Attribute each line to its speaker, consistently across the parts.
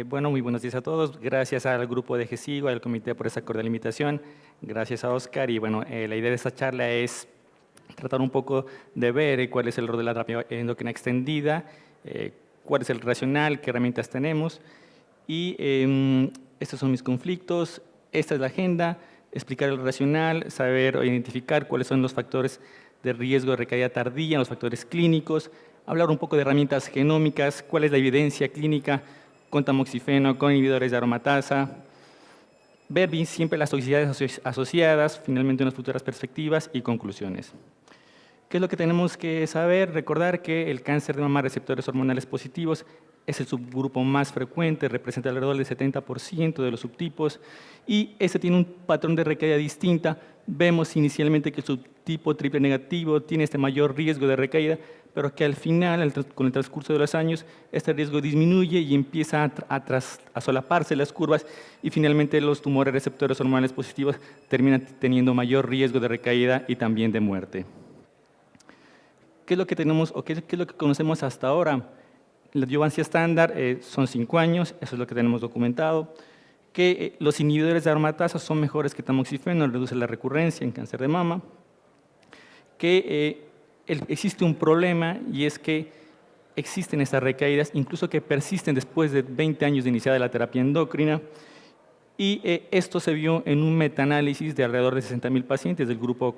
Speaker 1: Bueno, muy buenos días a todos. Gracias al grupo de GESIGO, al comité por esa cordial invitación. Gracias a Oscar. Y bueno, la idea de esta charla es tratar un poco de ver cuál es el rol de la terapia endocrina extendida, cuál es el racional, qué herramientas tenemos. Y estos son mis conflictos, esta es la agenda, explicar el racional, saber o identificar cuáles son los factores de riesgo de recaída tardía, los factores clínicos, hablar un poco de herramientas genómicas, cuál es la evidencia clínica con tamoxifeno, con inhibidores de aromatasa, ver bien siempre las toxicidades asociadas, finalmente unas futuras perspectivas y conclusiones. ¿Qué es lo que tenemos que saber? Recordar que el cáncer de mama receptores hormonales positivos es el subgrupo más frecuente, representa alrededor del 70% de los subtipos y este tiene un patrón de recaída distinta. Vemos inicialmente que el subtipo triple negativo tiene este mayor riesgo de recaída, pero que al final, con el transcurso de los años, este riesgo disminuye y empieza a solaparse las curvas y finalmente los tumores receptores hormonales positivos terminan teniendo mayor riesgo de recaída y también de muerte. ¿Qué es lo que tenemos o qué es lo que conocemos hasta ahora? La adjuvancia estándar son 5 años, eso es lo que tenemos documentado, que los inhibidores de aromatasa son mejores que tamoxifeno, reduce la recurrencia en cáncer de mama, que existe un problema y es que existen estas recaídas, incluso que persisten después de 20 años de iniciada la terapia endocrina, y esto se vio en un metaanálisis de alrededor de 60.000 pacientes del grupo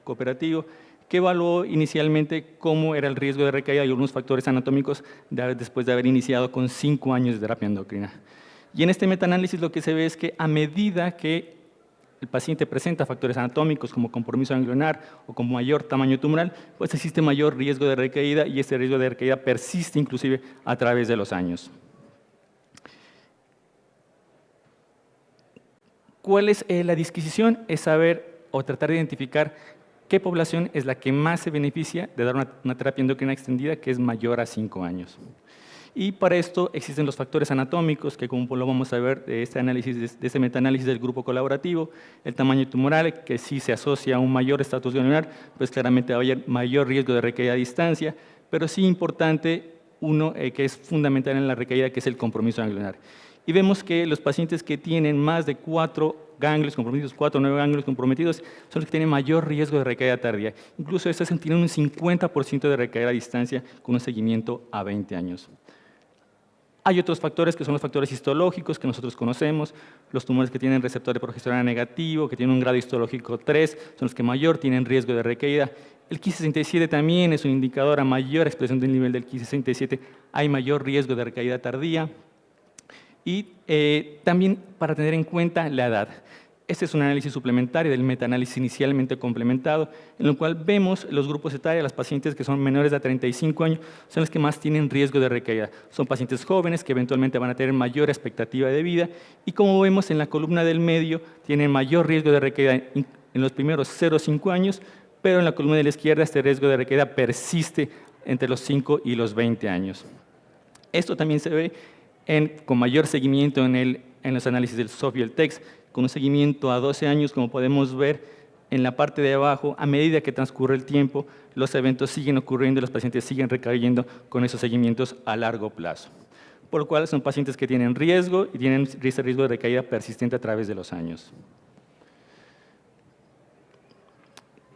Speaker 1: cooperativo, que evaluó inicialmente cómo era el riesgo de recaída y algunos factores anatómicos después de haber iniciado con 5 años de terapia endocrina. Y en este metaanálisis lo que se ve es que a medida que el paciente presenta factores anatómicos como compromiso ganglionar o como mayor tamaño tumoral, pues existe mayor riesgo de recaída y este riesgo de recaída persiste inclusive a través de los años. ¿Cuál es la disquisición? Es saber o tratar de identificar qué población es la que más se beneficia de dar una terapia endocrina extendida que es mayor a 5 años. Y para esto existen los factores anatómicos, que como lo vamos a ver de este análisis, de este metaanálisis del grupo colaborativo, el tamaño tumoral, que sí se asocia a un mayor estatus ganglionar, pues claramente va a haber mayor riesgo de recaída a distancia, pero sí importante uno que es fundamental en la recaída, que es el compromiso ganglionar. Y vemos que los pacientes que tienen más de 4 ganglios comprometidos, 4 o 9 ganglios comprometidos, son los que tienen mayor riesgo de recaída tardía. Incluso estos tienen un 50% de recaída a distancia con un seguimiento a 20 años. Hay otros factores que son los factores histológicos que nosotros conocemos, los tumores que tienen receptor de progesterona negativo, que tienen un grado histológico 3, son los que mayor tienen riesgo de recaída. El Ki67 también es un indicador, a mayor expresión del nivel del Ki67 hay mayor riesgo de recaída tardía. Y también para tener en cuenta la edad. Este es un análisis suplementario del metaanálisis inicialmente complementado, en el cual vemos los grupos etarios, las pacientes que son menores de 35 años, son los que más tienen riesgo de recaída. Son pacientes jóvenes que eventualmente van a tener mayor expectativa de vida y como vemos en la columna del medio, tienen mayor riesgo de recaída en los primeros 0 a 5 años, pero en la columna de la izquierda este riesgo de recaída persiste entre los 5 y los 20 años. Esto también se ve con mayor seguimiento en los análisis del SOF y el TEX, con un seguimiento a 12 años, como podemos ver en la parte de abajo, a medida que transcurre el tiempo, los eventos siguen ocurriendo y los pacientes siguen recayendo con esos seguimientos a largo plazo. Por lo cual son pacientes que tienen riesgo y tienen ese riesgo de recaída persistente a través de los años.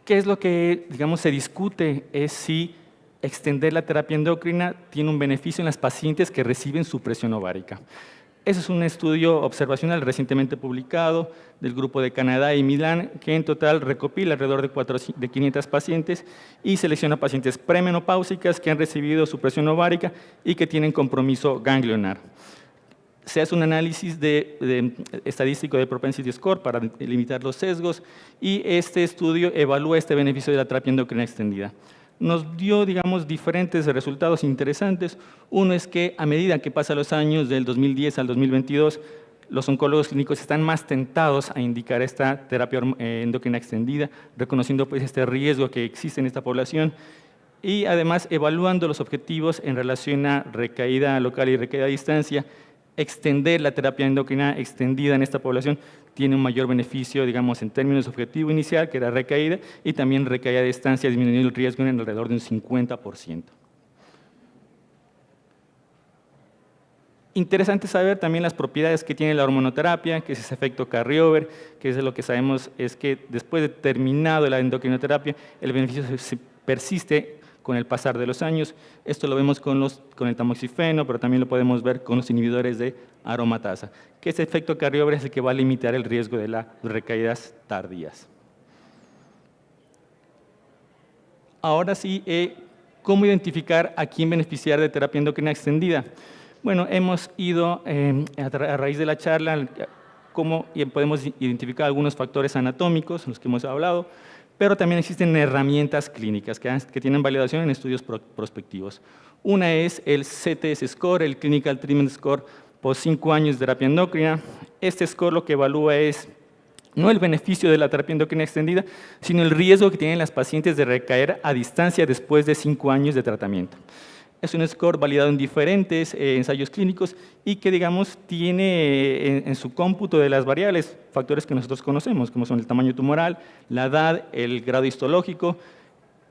Speaker 1: ¿Qué es lo que, digamos, se discute? Es si extender la terapia endocrina tiene un beneficio en las pacientes que reciben supresión ovárica. Ese es un estudio observacional recientemente publicado del grupo de Canadá y Milán, que en total recopila alrededor de 500 pacientes y selecciona pacientes premenopáusicas que han recibido supresión ovárica y que tienen compromiso ganglionar. Se hace un análisis estadístico de propensity score para limitar los sesgos y este estudio evalúa este beneficio de la terapia endocrina extendida. Nos dio, digamos, diferentes resultados interesantes. Uno es que a medida que pasan los años, del 2010 al 2022, los oncólogos clínicos están más tentados a indicar esta terapia endocrina extendida, reconociendo pues este riesgo que existe en esta población y además evaluando los objetivos en relación a recaída local y recaída a distancia. Extender la terapia endocrina extendida en esta población tiene un mayor beneficio, digamos, en términos de objetivo inicial, que era recaída, y también recaída a distancia, disminuyendo el riesgo en alrededor de un 50%. Interesante saber también las propiedades que tiene la hormonoterapia, que es ese efecto carryover, que es lo que sabemos es que después de terminado la endocrinoterapia, el beneficio se persiste con el pasar de los años. Esto lo vemos con el tamoxifeno, pero también lo podemos ver con los inhibidores de aromatasa, que ese efecto carryover es el que va a limitar el riesgo de las recaídas tardías. Ahora sí, ¿cómo identificar a quién beneficiar de terapia endocrina extendida? Bueno, hemos ido a raíz de la charla cómo podemos identificar algunos factores anatómicos, los que hemos hablado, pero también existen herramientas clínicas que tienen validación en estudios prospectivos. Una es el CTS Score, el Clinical Treatment Score, por 5 años de terapia endocrina. Este score lo que evalúa es no el beneficio de la terapia endocrina extendida, sino el riesgo que tienen las pacientes de recaer a distancia después de 5 años de tratamiento. Es un score validado en diferentes ensayos clínicos y que, digamos, tiene en su cómputo de las variables factores que nosotros conocemos, como son el tamaño tumoral, la edad, el grado histológico.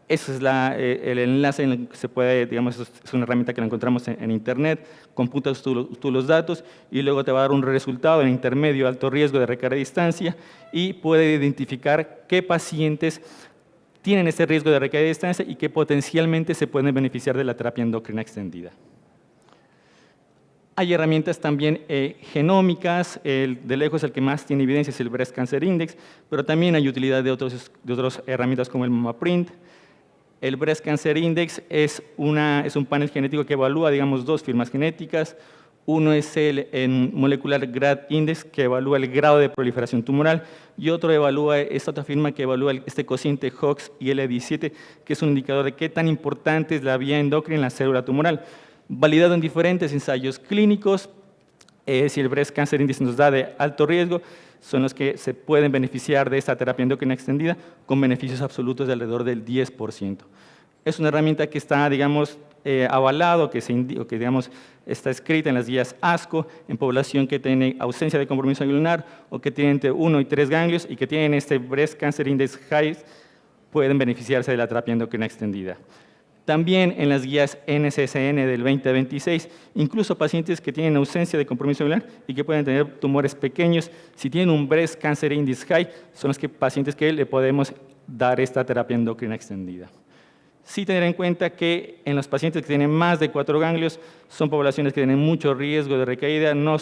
Speaker 1: Ese es el enlace en el que se puede, digamos, es una herramienta que la encontramos en Internet, computas tú los datos y luego te va a dar un resultado en intermedio, alto riesgo de recaer a distancia y puede identificar qué pacientes tienen este riesgo de recaída a distancia y que potencialmente se pueden beneficiar de la terapia endocrina extendida. Hay herramientas también genómicas, de lejos el que más tiene evidencia es el Breast Cancer Index, pero también hay utilidad de otras herramientas como el MammaPrint. El Breast Cancer Index es un panel genético que evalúa, digamos, 2 firmas genéticas. Uno es el Molecular Grad Index, que evalúa el grado de proliferación tumoral, y otro evalúa esta otra firma que evalúa este cociente Hox y L17, que es un indicador de qué tan importante es la vía endocrina en la célula tumoral. Validado en diferentes ensayos clínicos, si el Breast Cancer Index nos da de alto riesgo, son los que se pueden beneficiar de esta terapia endocrina extendida con beneficios absolutos de alrededor del 10%. Es una herramienta que está, digamos, avalado, que digamos, está escrita en las guías ASCO en población que tiene ausencia de compromiso ganglionar o que tiene entre 1 y 3 ganglios y que tienen este Breast Cancer Index High, pueden beneficiarse de la terapia endocrina extendida. También en las guías NCCN del 2026, incluso pacientes que tienen ausencia de compromiso ganglionar y que pueden tener tumores pequeños, si tienen un Breast Cancer Index High, son los pacientes que le podemos dar esta terapia endocrina extendida. Sí tener en cuenta que en los pacientes que tienen más de 4 ganglios son poblaciones que tienen mucho riesgo de recaída, no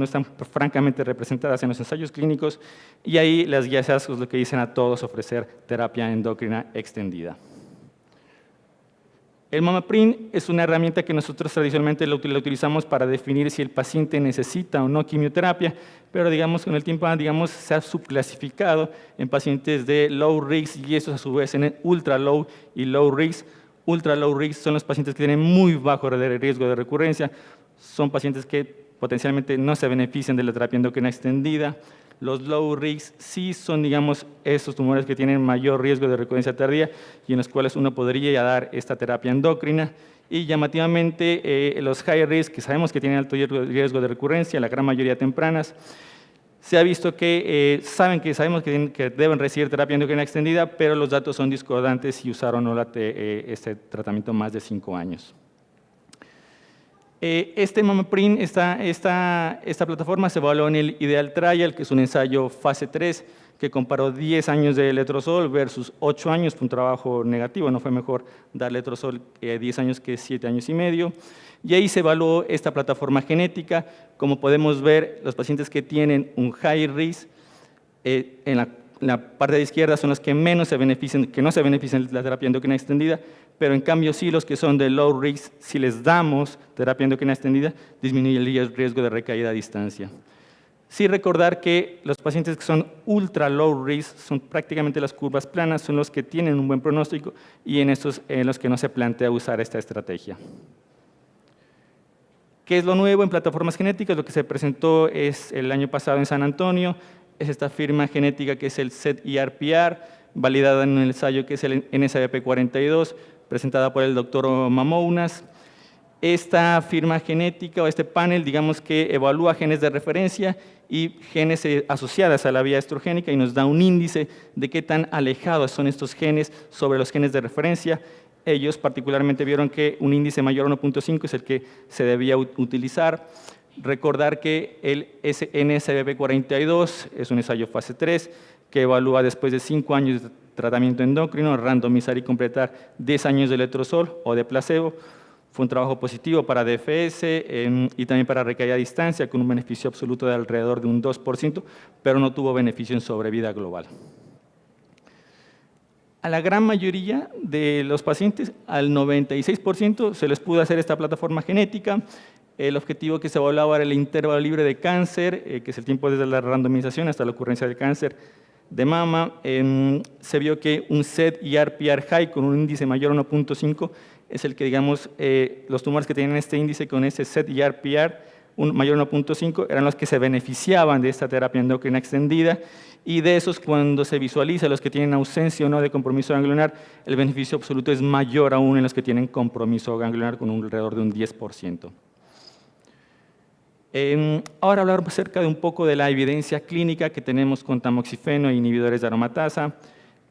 Speaker 1: están francamente representadas en los ensayos clínicos y ahí las guías ASCO lo que dicen a todos ofrecer terapia endocrina extendida. El MammaPrint es una herramienta que nosotros tradicionalmente la utilizamos para definir si el paciente necesita o no quimioterapia, pero digamos con el tiempo se ha subclasificado en pacientes de low risk y estos a su vez en ultra low y low risk. Ultra low risk son los pacientes que tienen muy bajo riesgo de recurrencia, son pacientes que potencialmente no se benefician de la terapia endocrina extendida. Los low risk sí son, digamos, esos tumores que tienen mayor riesgo de recurrencia tardía y en los cuales uno podría dar esta terapia endocrina. Y llamativamente, los high risk, que sabemos que tienen alto riesgo de recurrencia, la gran mayoría tempranas, se ha visto que sabemos que deben recibir terapia endocrina extendida, pero los datos son discordantes si usaron o no este tratamiento más de 5 años. Este MammaPrint, esta plataforma se evaluó en el Ideal Trial, que es un ensayo fase 3, que comparó 10 años de letrozol versus 8 años, fue un trabajo negativo, no fue mejor dar letrozol 10 años que 7 años y medio. Y ahí se evaluó esta plataforma genética. Como podemos ver, los pacientes que tienen un high risk, en la parte de izquierda son los que no se benefician de la terapia endocrina extendida, pero en cambio sí los que son de low risk, si les damos terapia endocrina extendida, disminuye el riesgo de recaída a distancia. Sí recordar que los pacientes que son ultra low risk son prácticamente las curvas planas, son los que tienen un buen pronóstico y en los que no se plantea usar esta estrategia. ¿Qué es lo nuevo en plataformas genéticas? Lo que se presentó es el año pasado en San Antonio, es esta firma genética que es el ZET-ERPR, validada en un ensayo que es el NSABP42, presentada por el doctor Mamounas. Esta firma genética o este panel, digamos que evalúa genes de referencia y genes asociadas a la vía estrogénica y nos da un índice de qué tan alejados son estos genes sobre los genes de referencia. Ellos particularmente vieron que un índice mayor a 1.5 es el que se debía utilizar. Recordar que el NSBP42 es un ensayo fase 3 que evalúa después de 5 años de tratamiento endocrino, randomizar y completar 10 años de letrozol o de placebo. Fue un trabajo positivo para DFS y también para recaída a distancia, con un beneficio absoluto de alrededor de un 2%, pero no tuvo beneficio en sobrevida global. A la gran mayoría de los pacientes, al 96%, se les pudo hacer esta plataforma genética. El objetivo que se evaluaba era el intervalo libre de cáncer, que es el tiempo desde la randomización hasta la ocurrencia del cáncer de mama. Se vio que un SET y RPR high con un índice mayor a 1.5 es el que, digamos, los tumores que tienen este índice con ese SET y RPR mayor a 1.5 eran los que se beneficiaban de esta terapia endocrina extendida, y de esos, cuando se visualiza los que tienen ausencia o no de compromiso ganglionar, el beneficio absoluto es mayor aún en los que tienen compromiso ganglionar, con alrededor de un 10%. Ahora hablar acerca de un poco de la evidencia clínica que tenemos con tamoxifeno e inhibidores de aromatasa.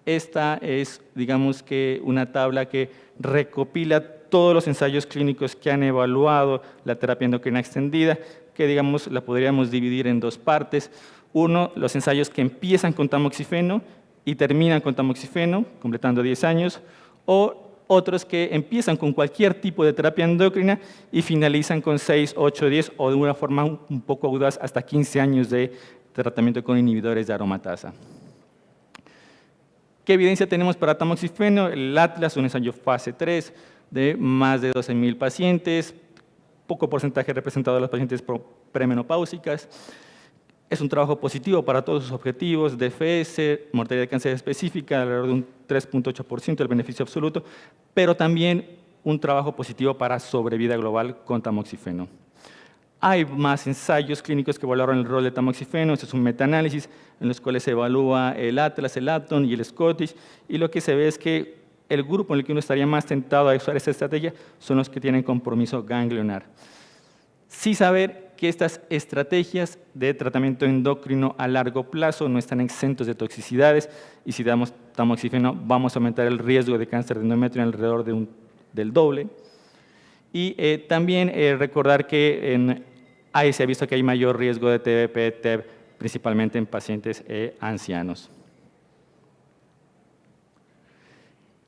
Speaker 1: Esta es, digamos, que una tabla que recopila todos los ensayos clínicos que han evaluado la terapia endocrina extendida, que, digamos, la podríamos dividir en dos partes. Uno, los ensayos que empiezan con tamoxifeno y terminan con tamoxifeno, completando 10 años, o otros que empiezan con cualquier tipo de terapia endocrina y finalizan con 6, 8, 10 o de una forma un poco audaz hasta 15 años de tratamiento con inhibidores de aromatasa. ¿Qué evidencia tenemos para tamoxifeno? El Atlas, un ensayo fase 3 de más de 12.000 pacientes, poco porcentaje representado de los pacientes premenopáusicas. Es un trabajo positivo para todos sus objetivos, DFS, mortalidad de cáncer específica, alrededor de un 3.8% del beneficio absoluto, pero también un trabajo positivo para sobrevida global con tamoxifeno. Hay más ensayos clínicos que evaluaron el rol de tamoxifeno. Este es un metaanálisis en los cuales se evalúa el Atlas, el Apton y el Scottish, y lo que se ve es que el grupo en el que uno estaría más tentado a usar esta estrategia son los que tienen compromiso ganglionar. Sí saber que estas estrategias de tratamiento endocrino a largo plazo no están exentos de toxicidades, y si damos tamoxifeno vamos a aumentar el riesgo de cáncer de endometrio en alrededor del doble. Y también recordar que ahí se ha visto que hay mayor riesgo de TBP, TEB, principalmente en pacientes ancianos.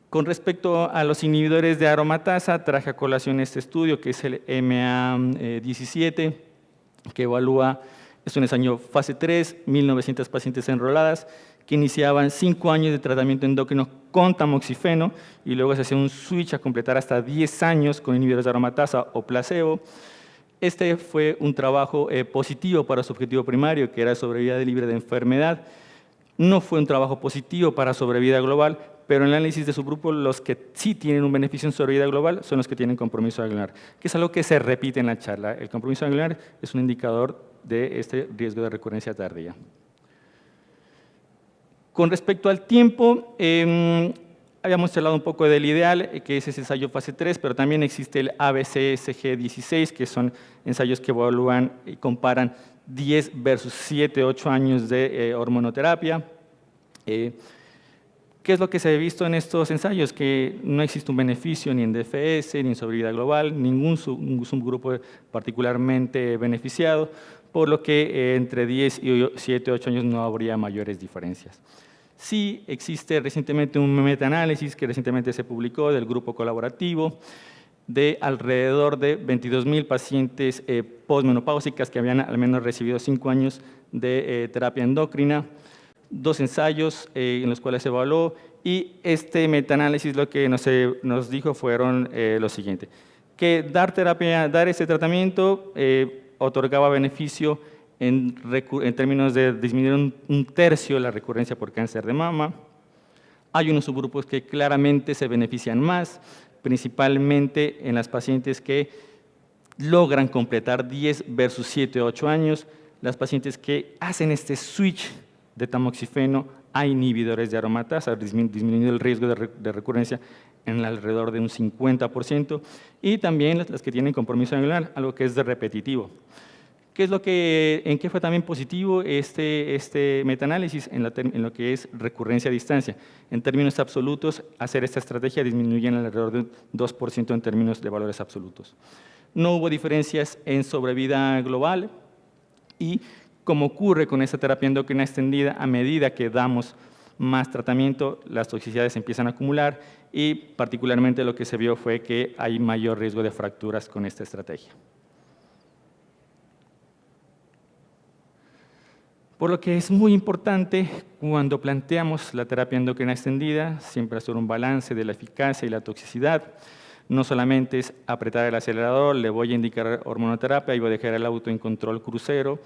Speaker 1: Con respecto a los inhibidores de aromatasa, traje a colación este estudio que es el MA17, que evalúa, es un ensayo fase 3, 1.900 pacientes enroladas, que iniciaban 5 años de tratamiento endocrino con tamoxifeno y luego se hacía un switch a completar hasta 10 años con inhibidores de aromatasa o placebo. Este fue un trabajo positivo para su objetivo primario, que era sobrevida libre de enfermedad. No fue un trabajo positivo para sobrevida global, pero en el análisis de su grupo, los que sí tienen un beneficio en sobrevida global son los que tienen compromiso ganglionar, que es algo que se repite en la charla. El compromiso ganglionar es un indicador de este riesgo de recurrencia tardía. Con respecto al tiempo, habíamos hablado un poco del ideal, que es ese ensayo fase 3, pero también existe el ABCSG16, que son ensayos que evalúan y comparan 10 versus 7, 8 años de hormonoterapia. ¿Qué es lo que se ha visto en estos ensayos? Que no existe un beneficio ni en DFS, ni en sobrevida global, ningún subgrupo particularmente beneficiado, por lo que entre 10 y 7, 8 años no habría mayores diferencias. Sí existe recientemente un metaanálisis que recientemente se publicó del grupo colaborativo de alrededor de 22.000 pacientes postmenopáusicas que habían al menos recibido 5 años de terapia endocrina, 2 ensayos en los cuales se evaluó, y este metaanálisis lo que nos dijo fueron lo siguiente, que dar ese tratamiento otorgaba beneficio en términos de disminuir un tercio la recurrencia por cáncer de mama. Hay unos subgrupos que claramente se benefician más, principalmente en las pacientes que logran completar 10 versus 7 o 8 años, las pacientes que hacen este switch de tamoxifeno a inhibidores de aromatasa, disminuyendo el riesgo de recurrencia en alrededor de un 50%, y también las que tienen compromiso ganglionar, algo que es repetitivo. ¿En qué fue también positivo este metaanálisis? En lo que es recurrencia a distancia. En términos absolutos, hacer esta estrategia disminuye en alrededor de un 2% en términos de valores absolutos. No hubo diferencias en sobrevida global y, como ocurre con esta terapia endocrina extendida, a medida que damos más tratamiento, las toxicidades empiezan a acumular y particularmente lo que se vio fue que hay mayor riesgo de fracturas con esta estrategia. Por lo que es muy importante cuando planteamos la terapia endocrina extendida, siempre hacer un balance de la eficacia y la toxicidad. No solamente es apretar el acelerador, le voy a indicar hormonoterapia y voy a dejar el auto en control crucero,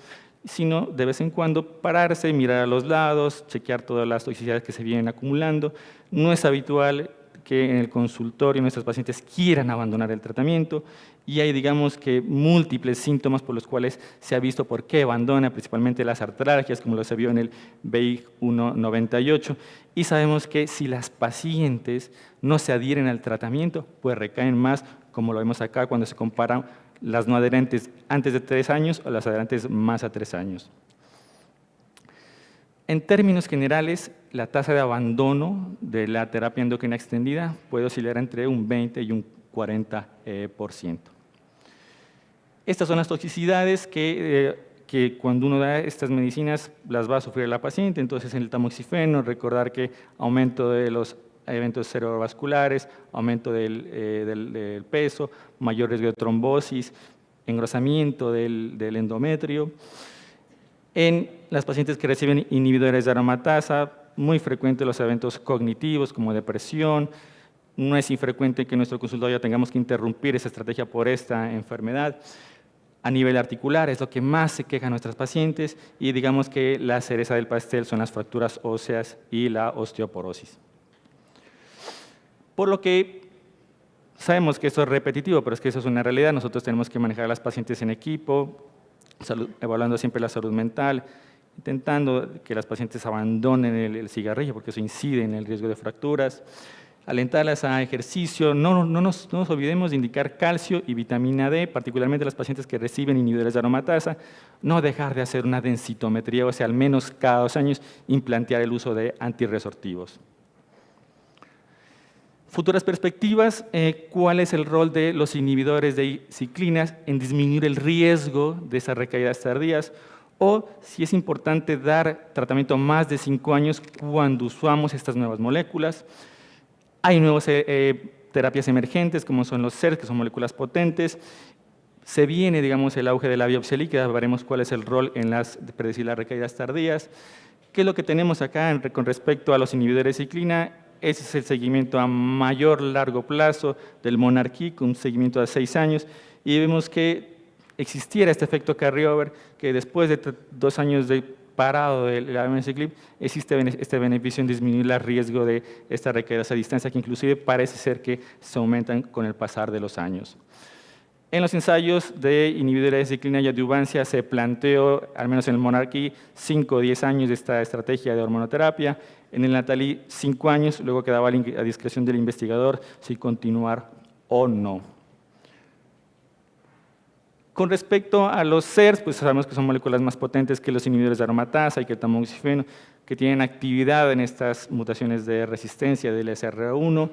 Speaker 1: sino de vez en cuando pararse, mirar a los lados, chequear todas las toxicidades que se vienen acumulando. No es habitual que en el consultorio nuestros pacientes quieran abandonar el tratamiento y hay, digamos, que múltiples síntomas por los cuales se ha visto por qué abandona, principalmente las artralgias, como lo se vio en el BI 198, y sabemos que si las pacientes no se adhieren al tratamiento, pues recaen más, como lo vemos acá cuando se comparan las no adherentes antes de 3 años o las adherentes más a 3 años. En términos generales, la tasa de abandono de la terapia endocrina extendida puede oscilar entre un 20 y un 40%. Estas son las toxicidades que cuando uno da estas medicinas las va a sufrir la paciente. Entonces, en el tamoxifeno, recordar que aumento de los eventos cerebrovasculares, aumento del peso, mayor riesgo de trombosis, engrosamiento del endometrio. En las pacientes que reciben inhibidores de aromatasa, muy frecuentes los eventos cognitivos como depresión. No es infrecuente que en nuestro consultorio tengamos que interrumpir esa estrategia por esta enfermedad. A nivel articular es lo que más se quejan nuestras pacientes y digamos que la cereza del pastel son las fracturas óseas y la osteoporosis. Por lo que sabemos que esto es repetitivo, pero es que eso es una realidad. Nosotros tenemos que manejar a las pacientes en equipo, evaluando siempre la salud mental, intentando que las pacientes abandonen el cigarrillo porque eso incide en el riesgo de fracturas, alentarlas a ejercicio, no nos olvidemos de indicar calcio y vitamina D, particularmente las pacientes que reciben inhibidores de aromatasa, no dejar de hacer una densitometría, o sea, al menos cada 2 años implantear el uso de antirresortivos. Futuras perspectivas, ¿cuál es el rol de los inhibidores de ciclinas en disminuir el riesgo de esas recaídas tardías? O si es importante dar tratamiento más de 5 años cuando usamos estas nuevas moléculas. Hay nuevas terapias emergentes como son los SERS, que son moléculas potentes. Se viene, digamos, el auge de la biopsia líquida, veremos cuál es el rol en predecir las recaídas tardías. ¿Qué es lo que tenemos acá con respecto a los inhibidores de ciclina? Ese es el seguimiento a mayor largo plazo del Monarch, con un seguimiento de 6 años, y vemos que existiera este efecto carryover, que después de 2 años de parado del abemaciclib, existe este beneficio en disminuir el riesgo de estas recaídas a distancia, que inclusive parece ser que se aumentan con el pasar de los años. En los ensayos de inhibidores de ciclina y adyuvancia se planteó, al menos en el Monarch, 5 o 10 años de esta estrategia de hormonoterapia. En el Natalie, 5 años, luego quedaba a discreción del investigador si continuar o no. Con respecto a los SERS, pues sabemos que son moléculas más potentes que los inhibidores de aromatasa y que el tamoxifeno, que tienen actividad en estas mutaciones de resistencia del SR1.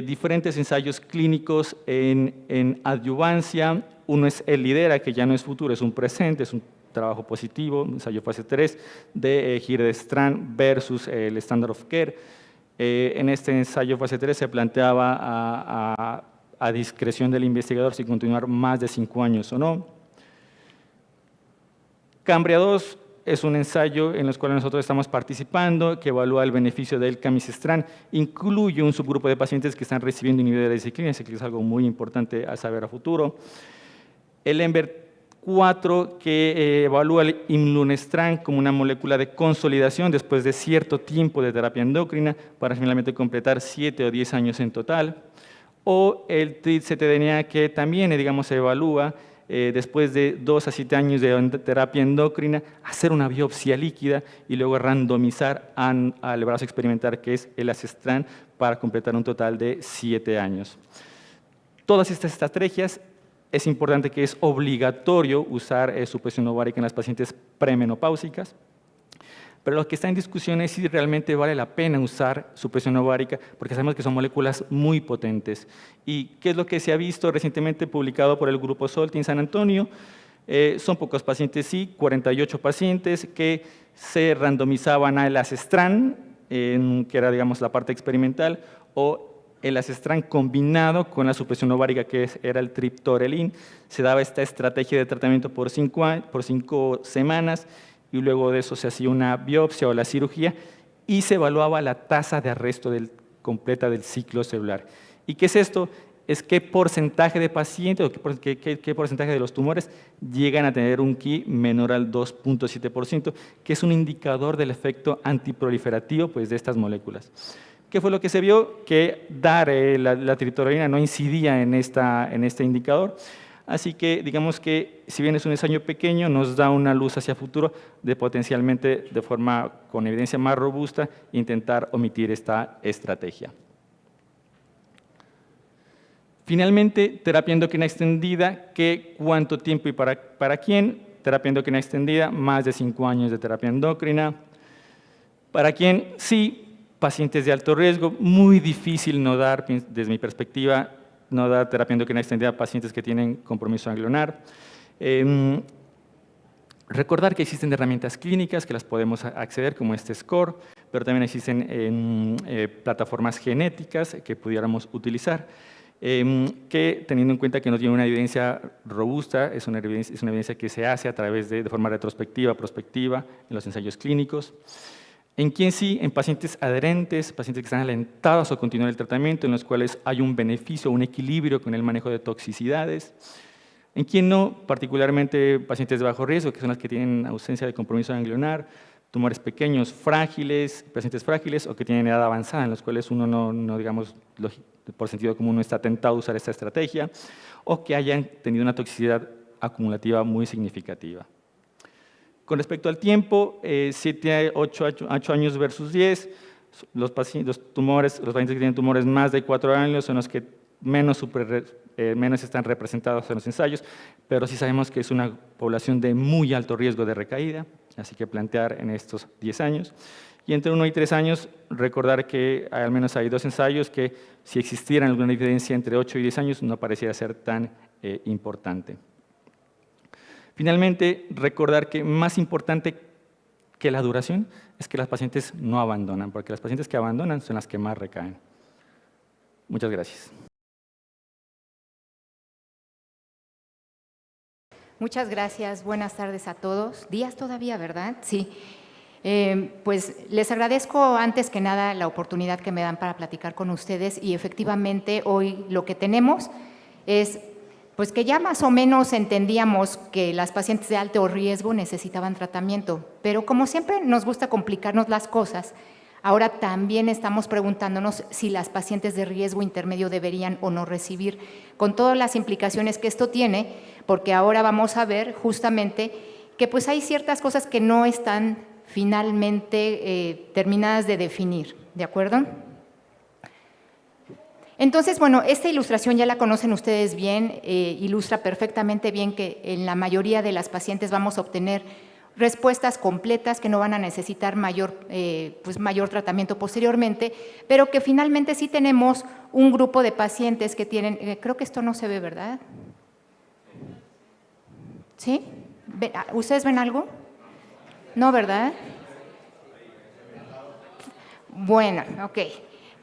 Speaker 1: Diferentes ensayos clínicos en adyuvancia. Uno es el LIDERA, que ya no es futuro, es un presente, es un trabajo positivo, un ensayo fase 3 de giredestrant versus el standard of care. En este ensayo fase 3 se planteaba a discreción del investigador si continuar más de 5 años o no. Cambria 2 es un ensayo en el cual nosotros estamos participando, que evalúa el beneficio del camizestrant, incluye un subgrupo de pacientes que están recibiendo inhibidores de ciclina, que es algo muy importante a saber a futuro. El EMBER-4, que evalúa el imlunestrant como una molécula de consolidación después de cierto tiempo de terapia endocrina, para finalmente completar 7 o 10 años en total. O el TRID-ctDNA, que también, digamos, se evalúa después de 2 a 7 años de terapia endocrina, hacer una biopsia líquida y luego randomizar al brazo experimental, que es el Elacestrant, para completar un total de 7 años. Todas estas estrategias es importante que es obligatorio usar supresión ovárica en las pacientes premenopáusicas. Pero lo que está en discusión es si realmente vale la pena usar supresión ovárica, porque sabemos que son moléculas muy potentes. ¿Y qué es lo que se ha visto recientemente publicado por el grupo SOLTI en San Antonio? Son pocos pacientes, sí, 48 pacientes que se randomizaban a elacestrant, que era, digamos, la parte experimental, o elacestrant combinado con la supresión ovárica, que era el triptorelin. Se daba esta estrategia de tratamiento por 5 semanas, y luego de eso se hacía una biopsia o la cirugía, y se evaluaba la tasa de arresto completa del ciclo celular. ¿Y qué es esto? Es qué porcentaje de pacientes o qué porcentaje de los tumores llegan a tener un Ki menor al 2.7%, que es un indicador del efecto antiproliferativo, pues, de estas moléculas. ¿Qué fue lo que se vio? Que dar la triptorelina no incidía en este indicador. Así que digamos que, si bien es un ensayo pequeño, nos da una luz hacia futuro de potencialmente, de forma con evidencia más robusta, intentar omitir esta estrategia. Finalmente, terapia endocrina extendida, ¿cuánto tiempo y para quién? Terapia endocrina extendida, más de 5 años de terapia endocrina. ¿Para quién? Sí, pacientes de alto riesgo, muy difícil no dar, desde mi perspectiva, no dar terapia endocrina extendida a pacientes que tienen compromiso ganglionar. Recordar que existen herramientas clínicas que las podemos acceder, como este SCORE, pero también existen plataformas genéticas que pudiéramos utilizar, que, teniendo en cuenta que no tiene una evidencia robusta, es una evidencia que se hace a través de forma retrospectiva, prospectiva, en los ensayos clínicos. ¿En quién sí? En pacientes adherentes, pacientes que están alentados a continuar el tratamiento, en los cuales hay un beneficio, un equilibrio con el manejo de toxicidades. ¿En quién no? Particularmente pacientes de bajo riesgo, que son las que tienen ausencia de compromiso ganglionar, tumores pequeños, frágiles, pacientes frágiles o que tienen edad avanzada, en los cuales uno no digamos, por sentido común, no está tentado a usar esta estrategia, o que hayan tenido una toxicidad acumulativa muy significativa. Con respecto al tiempo, 8 años versus 10, los pacientes que tienen tumores más de 4 años son los que menos están representados en los ensayos, pero sí sabemos que es una población de muy alto riesgo de recaída, así que plantear en estos 10 años. Y entre 1 y 3 años, recordar que al menos hay 2 ensayos que, si existiera alguna evidencia entre 8 y 10 años, no pareciera ser tan importante. Finalmente, recordar que más importante que la duración es que las pacientes no abandonan, porque las pacientes que abandonan son las que más recaen. Muchas gracias.
Speaker 2: Muchas gracias. Buenas tardes a todos. Días todavía, ¿verdad? Sí. Pues les agradezco antes que nada la oportunidad que me dan para platicar con ustedes, y efectivamente hoy lo que tenemos es pues que ya más o menos entendíamos que las pacientes de alto riesgo necesitaban tratamiento, pero como siempre nos gusta complicarnos las cosas, ahora también estamos preguntándonos si las pacientes de riesgo intermedio deberían o no recibir, con todas las implicaciones que esto tiene, porque ahora vamos a ver justamente que pues hay ciertas cosas que no están finalmente terminadas de definir, ¿de acuerdo? Entonces, bueno, esta ilustración ya la conocen ustedes bien, ilustra perfectamente bien que en la mayoría de las pacientes vamos a obtener respuestas completas que no van a necesitar mayor tratamiento posteriormente, pero que finalmente sí tenemos un grupo de pacientes que tienen, creo que esto no se ve, ¿verdad? ¿Sí? ¿Ustedes ven algo? No, ¿verdad? Bueno, ok.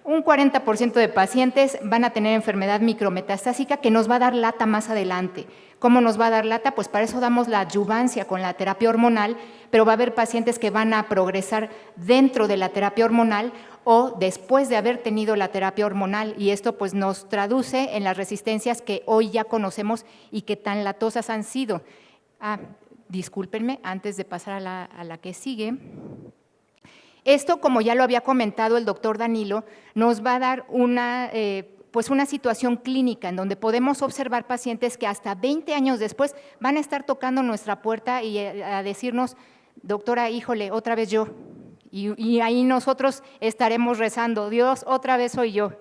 Speaker 2: Un 40% de pacientes van a tener enfermedad micrometastásica que nos va a dar lata más adelante. ¿Cómo nos va a dar lata? Pues para eso damos la adyuvancia con la terapia hormonal, pero va a haber pacientes que van a progresar dentro de la terapia hormonal o después de haber tenido la terapia hormonal, y esto pues nos traduce en las resistencias que hoy ya conocemos y que tan latosas han sido. Discúlpenme, antes de pasar a la que sigue. Esto, como ya lo había comentado el doctor Danilo, nos va a dar una situación clínica en donde podemos observar pacientes que hasta 20 años después van a estar tocando nuestra puerta y a decirnos, doctora, híjole, otra vez yo. Y ahí nosotros estaremos rezando, Dios, otra vez soy yo.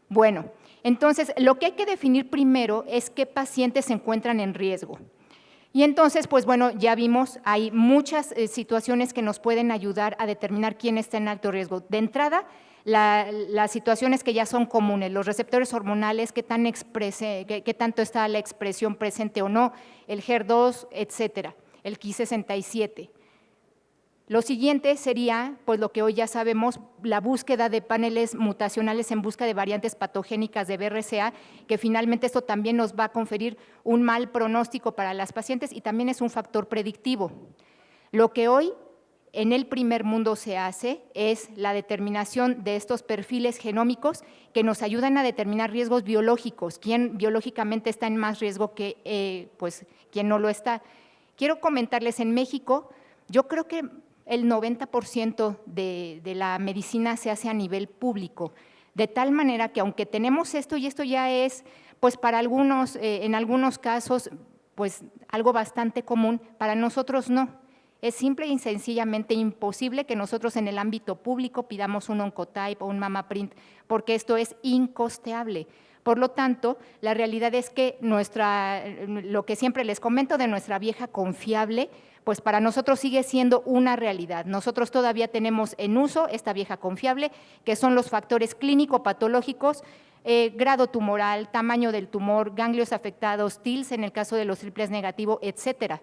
Speaker 2: Bueno, entonces lo que hay que definir primero es qué pacientes se encuentran en riesgo. Y entonces, pues bueno, ya vimos, hay muchas situaciones que nos pueden ayudar a determinar quién está en alto riesgo. De entrada, las situaciones que ya son comunes, los receptores hormonales, qué tanto está la expresión presente o no, el HER2, etcétera, el Ki67. Lo siguiente sería, pues lo que hoy ya sabemos, la búsqueda de paneles mutacionales en busca de variantes patogénicas de BRCA, que finalmente esto también nos va a conferir un mal pronóstico para las pacientes y también es un factor predictivo. Lo que hoy en el primer mundo se hace es la determinación de estos perfiles genómicos que nos ayudan a determinar riesgos biológicos, quién biológicamente está en más riesgo que pues, quién no lo está. Quiero comentarles, en México, yo creo que el 90% de la medicina se hace a nivel público, de tal manera que aunque tenemos esto y esto ya es, pues para algunos, en algunos casos, pues algo bastante común, para nosotros no. Es simple y sencillamente imposible que nosotros en el ámbito público pidamos un Oncotype o un MammaPrint, porque esto es incosteable. Por lo tanto, la realidad es que lo que siempre les comento de nuestra vieja confiable, pues para nosotros sigue siendo una realidad. Nosotros todavía tenemos en uso esta vieja confiable, que son los factores clínico-patológicos, grado tumoral, tamaño del tumor, ganglios afectados, TILs en el caso de los triples negativos, etcétera.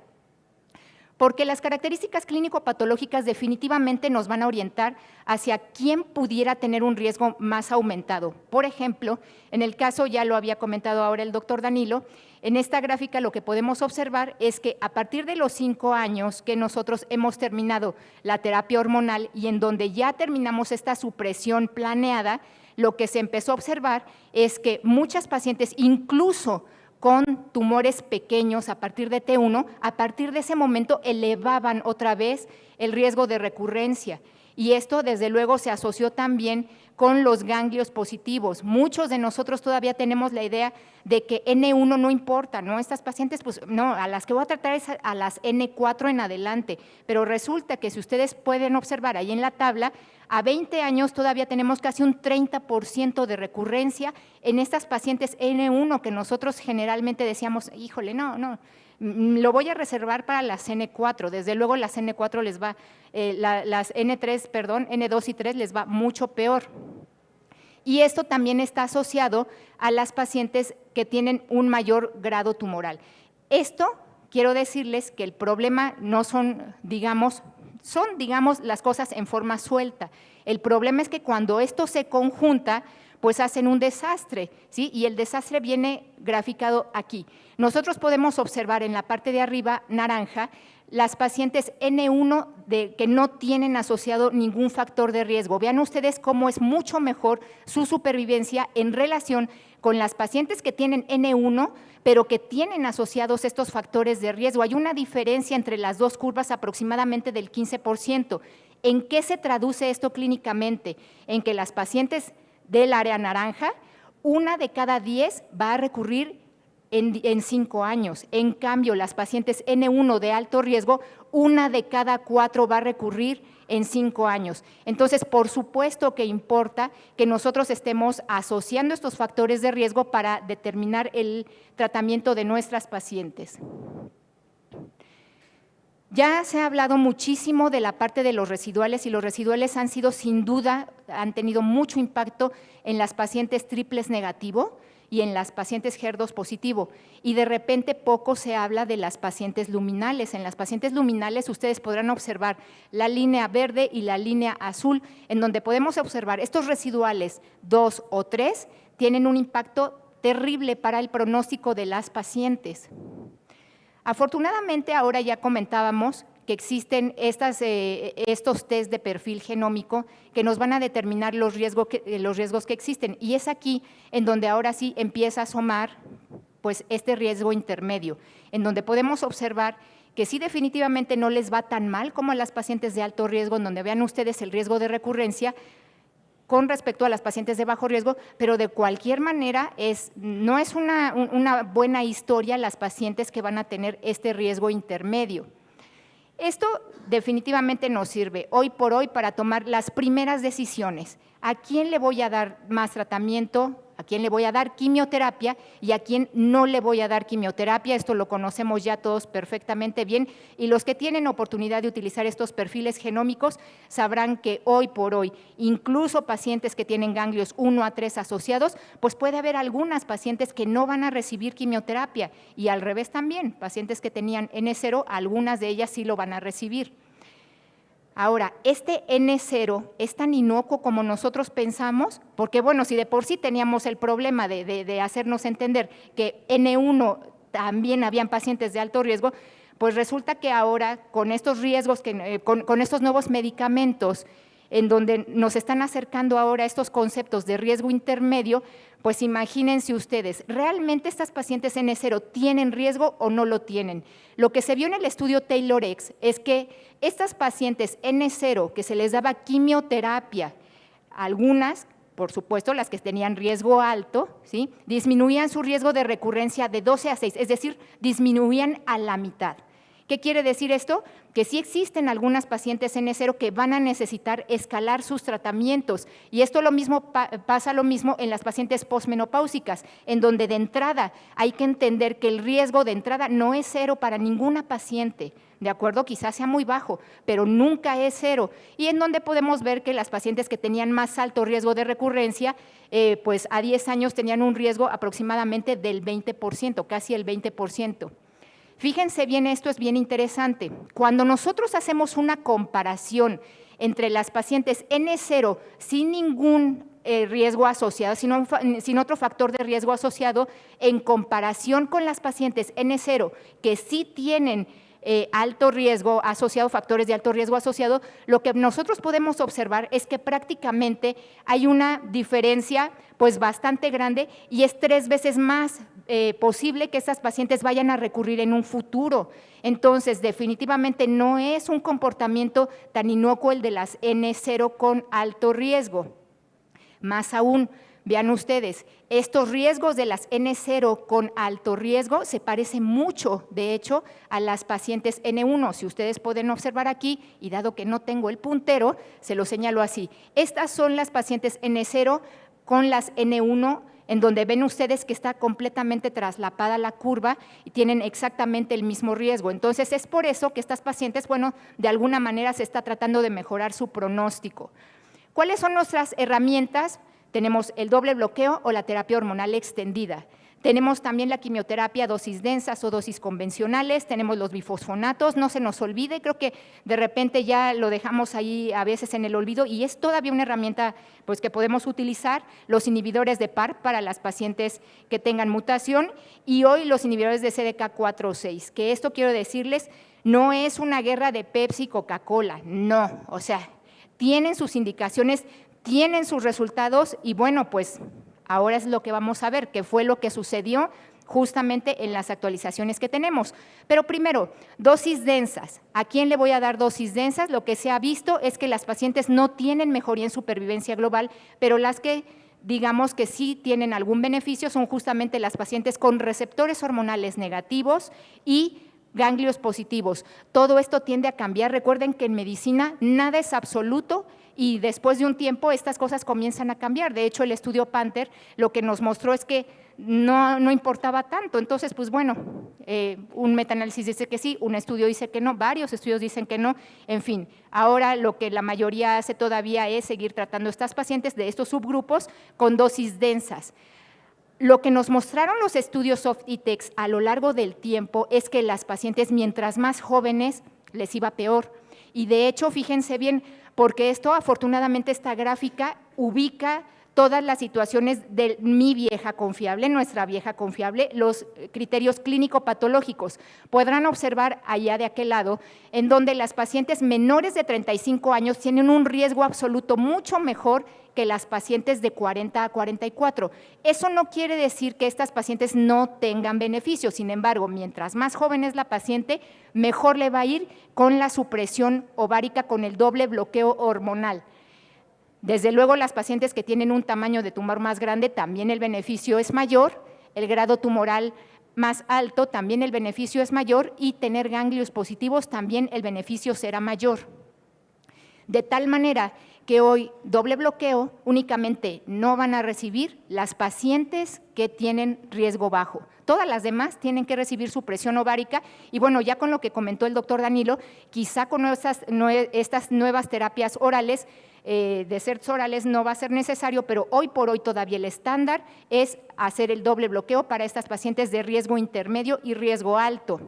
Speaker 2: Porque las características clínico-patológicas definitivamente nos van a orientar hacia quién pudiera tener un riesgo más aumentado. Por ejemplo, en el caso, ya lo había comentado ahora el doctor Danilo, en esta gráfica lo que podemos observar es que a partir de los 5 años que nosotros hemos terminado la terapia hormonal y en donde ya terminamos esta supresión planeada, lo que se empezó a observar es que muchas pacientes, incluso con tumores pequeños a partir de T1, a partir de ese momento elevaban otra vez el riesgo de recurrencia. Y esto, desde luego, se asoció también con los ganglios positivos. Muchos de nosotros todavía tenemos la idea de que N1 no importa, ¿no? Estas pacientes, pues no, a las que voy a tratar es a las N4 en adelante, pero resulta que si ustedes pueden observar ahí en la tabla, a 20 años todavía tenemos casi un 30% de recurrencia en estas pacientes N1 que nosotros generalmente decíamos, híjole, no, lo voy a reservar para las N4, desde luego las N4 les va, las N3, perdón, N2 y 3 les va mucho peor. Y esto también está asociado a las pacientes que tienen un mayor grado tumoral. Esto, quiero decirles que el problema no son, digamos, las cosas en forma suelta. El problema es que cuando esto se conjunta, pues hacen un desastre, ¿sí? Y el desastre viene graficado aquí. Nosotros podemos observar en la parte de arriba, naranja, las pacientes N1 que no tienen asociado ningún factor de riesgo. Vean ustedes cómo es mucho mejor su supervivencia en relación con las pacientes que tienen N1, pero que tienen asociados estos factores de riesgo. Hay una diferencia entre las dos curvas aproximadamente del 15%. ¿En qué se traduce esto clínicamente? En que las pacientes del área naranja, 1 de cada 10 va a recurrir en 5 años. En cambio, las pacientes N1 de alto riesgo, 1 de cada 4 va a recurrir en 5 años. Entonces, por supuesto que importa que nosotros estemos asociando estos factores de riesgo para determinar el tratamiento de nuestras pacientes. Ya se ha hablado muchísimo de la parte de los residuales y los residuales han sido sin duda, han tenido mucho impacto en las pacientes triples negativo y en las pacientes HER2 positivo y de repente poco se habla de las pacientes luminales. En las pacientes luminales ustedes podrán observar la línea verde y la línea azul en donde podemos observar estos residuales 2 o 3 tienen un impacto terrible para el pronóstico de las pacientes. Afortunadamente, ahora ya comentábamos que existen estos test de perfil genómico que nos van a determinar los riesgos que existen. Y es aquí en donde ahora sí empieza a asomar pues, este riesgo intermedio, en donde podemos observar que sí definitivamente no les va tan mal como a las pacientes de alto riesgo, en donde vean ustedes el riesgo de recurrencia, con respecto a las pacientes de bajo riesgo, pero de cualquier manera no es una buena historia las pacientes que van a tener este riesgo intermedio. Esto definitivamente nos sirve hoy por hoy para tomar las primeras decisiones. ¿A quién le voy a dar más tratamiento? a quién le voy a dar quimioterapia y a quién no le voy a dar quimioterapia. Esto lo conocemos ya todos perfectamente bien, y los que tienen oportunidad de utilizar estos perfiles genómicos sabrán que hoy por hoy, incluso pacientes que tienen ganglios 1 a 3 asociados, pues puede haber algunas pacientes que no van a recibir quimioterapia, y al revés también, pacientes que tenían N0, algunas de ellas sí lo van a recibir. Ahora, este N0 es tan inocuo como nosotros pensamos, porque bueno, si de por sí teníamos el problema de hacernos entender que N1 también habían pacientes de alto riesgo, pues resulta que ahora con estos riesgos, con estos nuevos medicamentos, en donde nos están acercando ahora estos conceptos de riesgo intermedio, pues imagínense ustedes, ¿realmente estas pacientes N0 tienen riesgo o no lo tienen? Lo que se vio en el estudio TAILOR-X es que estas pacientes N0 que se les daba quimioterapia, algunas, por supuesto, las que tenían riesgo alto, ¿sí?, disminuían su riesgo de recurrencia de 12 a 6, es decir, disminuían a la mitad. ¿Qué quiere decir esto? Que sí existen algunas pacientes N0 que van a necesitar escalar sus tratamientos, y esto pasa lo mismo en las pacientes posmenopáusicas, en donde de entrada hay que entender que el riesgo de entrada no es 0 para ninguna paciente, ¿de acuerdo? Quizás sea muy bajo, pero nunca es 0, y en donde podemos ver que las pacientes que tenían más alto riesgo de recurrencia, pues a 10 años tenían un riesgo aproximadamente del 20%, casi el 20%. Fíjense bien, esto es bien interesante. Cuando nosotros hacemos una comparación entre las pacientes N0 sin ningún riesgo asociado, sin otro factor de riesgo asociado, en comparación con las pacientes N0 que sí tienen alto riesgo asociado, factores de alto riesgo asociado, lo que nosotros podemos observar es que prácticamente hay una diferencia pues bastante grande, y es 3 veces más posible que estas pacientes vayan a recurrir en un futuro. Entonces, definitivamente no es un comportamiento tan inocuo el de las N0 con alto riesgo. Más aún, vean ustedes, estos riesgos de las N0 con alto riesgo se parecen mucho, de hecho, a las pacientes N1. Si ustedes pueden observar aquí, y dado que no tengo el puntero, se lo señalo así. Estas son las pacientes N0 con las N1, en donde ven ustedes que está completamente traslapada la curva y tienen exactamente el mismo riesgo. Entonces, es por eso que estas pacientes, bueno, de alguna manera se está tratando de mejorar su pronóstico. ¿Cuáles son nuestras herramientas? Tenemos el doble bloqueo o la terapia hormonal extendida. Tenemos también la quimioterapia dosis densas o dosis convencionales, tenemos los bifosfonatos, no se nos olvide, creo que de repente ya lo dejamos ahí a veces en el olvido, y es todavía una herramienta pues, que podemos utilizar, los inhibidores de PARP para las pacientes que tengan mutación, y hoy los inhibidores de CDK4/6, que esto quiero decirles, no es una guerra de Pepsi y Coca-Cola, no, o sea, tienen sus indicaciones, tienen sus resultados, y bueno, pues ahora es lo que vamos a ver, que fue lo que sucedió justamente en las actualizaciones que tenemos. Pero primero, dosis densas. ¿A quién le voy a dar dosis densas? Lo que se ha visto es que las pacientes no tienen mejoría en supervivencia global, pero las que digamos que sí tienen algún beneficio son justamente las pacientes con receptores hormonales negativos y ganglios positivos. Todo esto tiende a cambiar. Recuerden que en medicina nada es absoluto, y después de un tiempo estas cosas comienzan a cambiar. De hecho, el estudio Panther lo que nos mostró es que no importaba tanto. Entonces, pues bueno, un metaanálisis dice que sí, un estudio dice que no, varios estudios dicen que no. En fin, ahora lo que la mayoría hace todavía es seguir tratando a estas pacientes de estos subgrupos con dosis densas. Lo que nos mostraron los estudios Sofitex a lo largo del tiempo es que las pacientes, mientras más jóvenes, les iba peor. Y de hecho, fíjense bien, porque esto, afortunadamente, esta gráfica ubica todas las situaciones de mi vieja confiable, nuestra vieja confiable, los criterios clínico-patológicos. Podrán observar allá de aquel lado, en donde las pacientes menores de 35 años tienen un riesgo absoluto mucho mejor que las pacientes de 40 a 44. Eso no quiere decir que estas pacientes no tengan beneficios, sin embargo, mientras más joven es la paciente, mejor le va a ir con la supresión ovárica con el doble bloqueo hormonal. Desde luego, las pacientes que tienen un tamaño de tumor más grande, también el beneficio es mayor, el grado tumoral más alto, también el beneficio es mayor, y tener ganglios positivos, también el beneficio será mayor. De tal manera que hoy doble bloqueo únicamente no van a recibir las pacientes que tienen riesgo bajo. Todas las demás tienen que recibir su presión ovárica y bueno, ya con lo que comentó el doctor Danilo, quizá con estas nuevas terapias orales, de SERDs orales no va a ser necesario, pero hoy por hoy todavía el estándar es hacer el doble bloqueo para estas pacientes de riesgo intermedio y riesgo alto.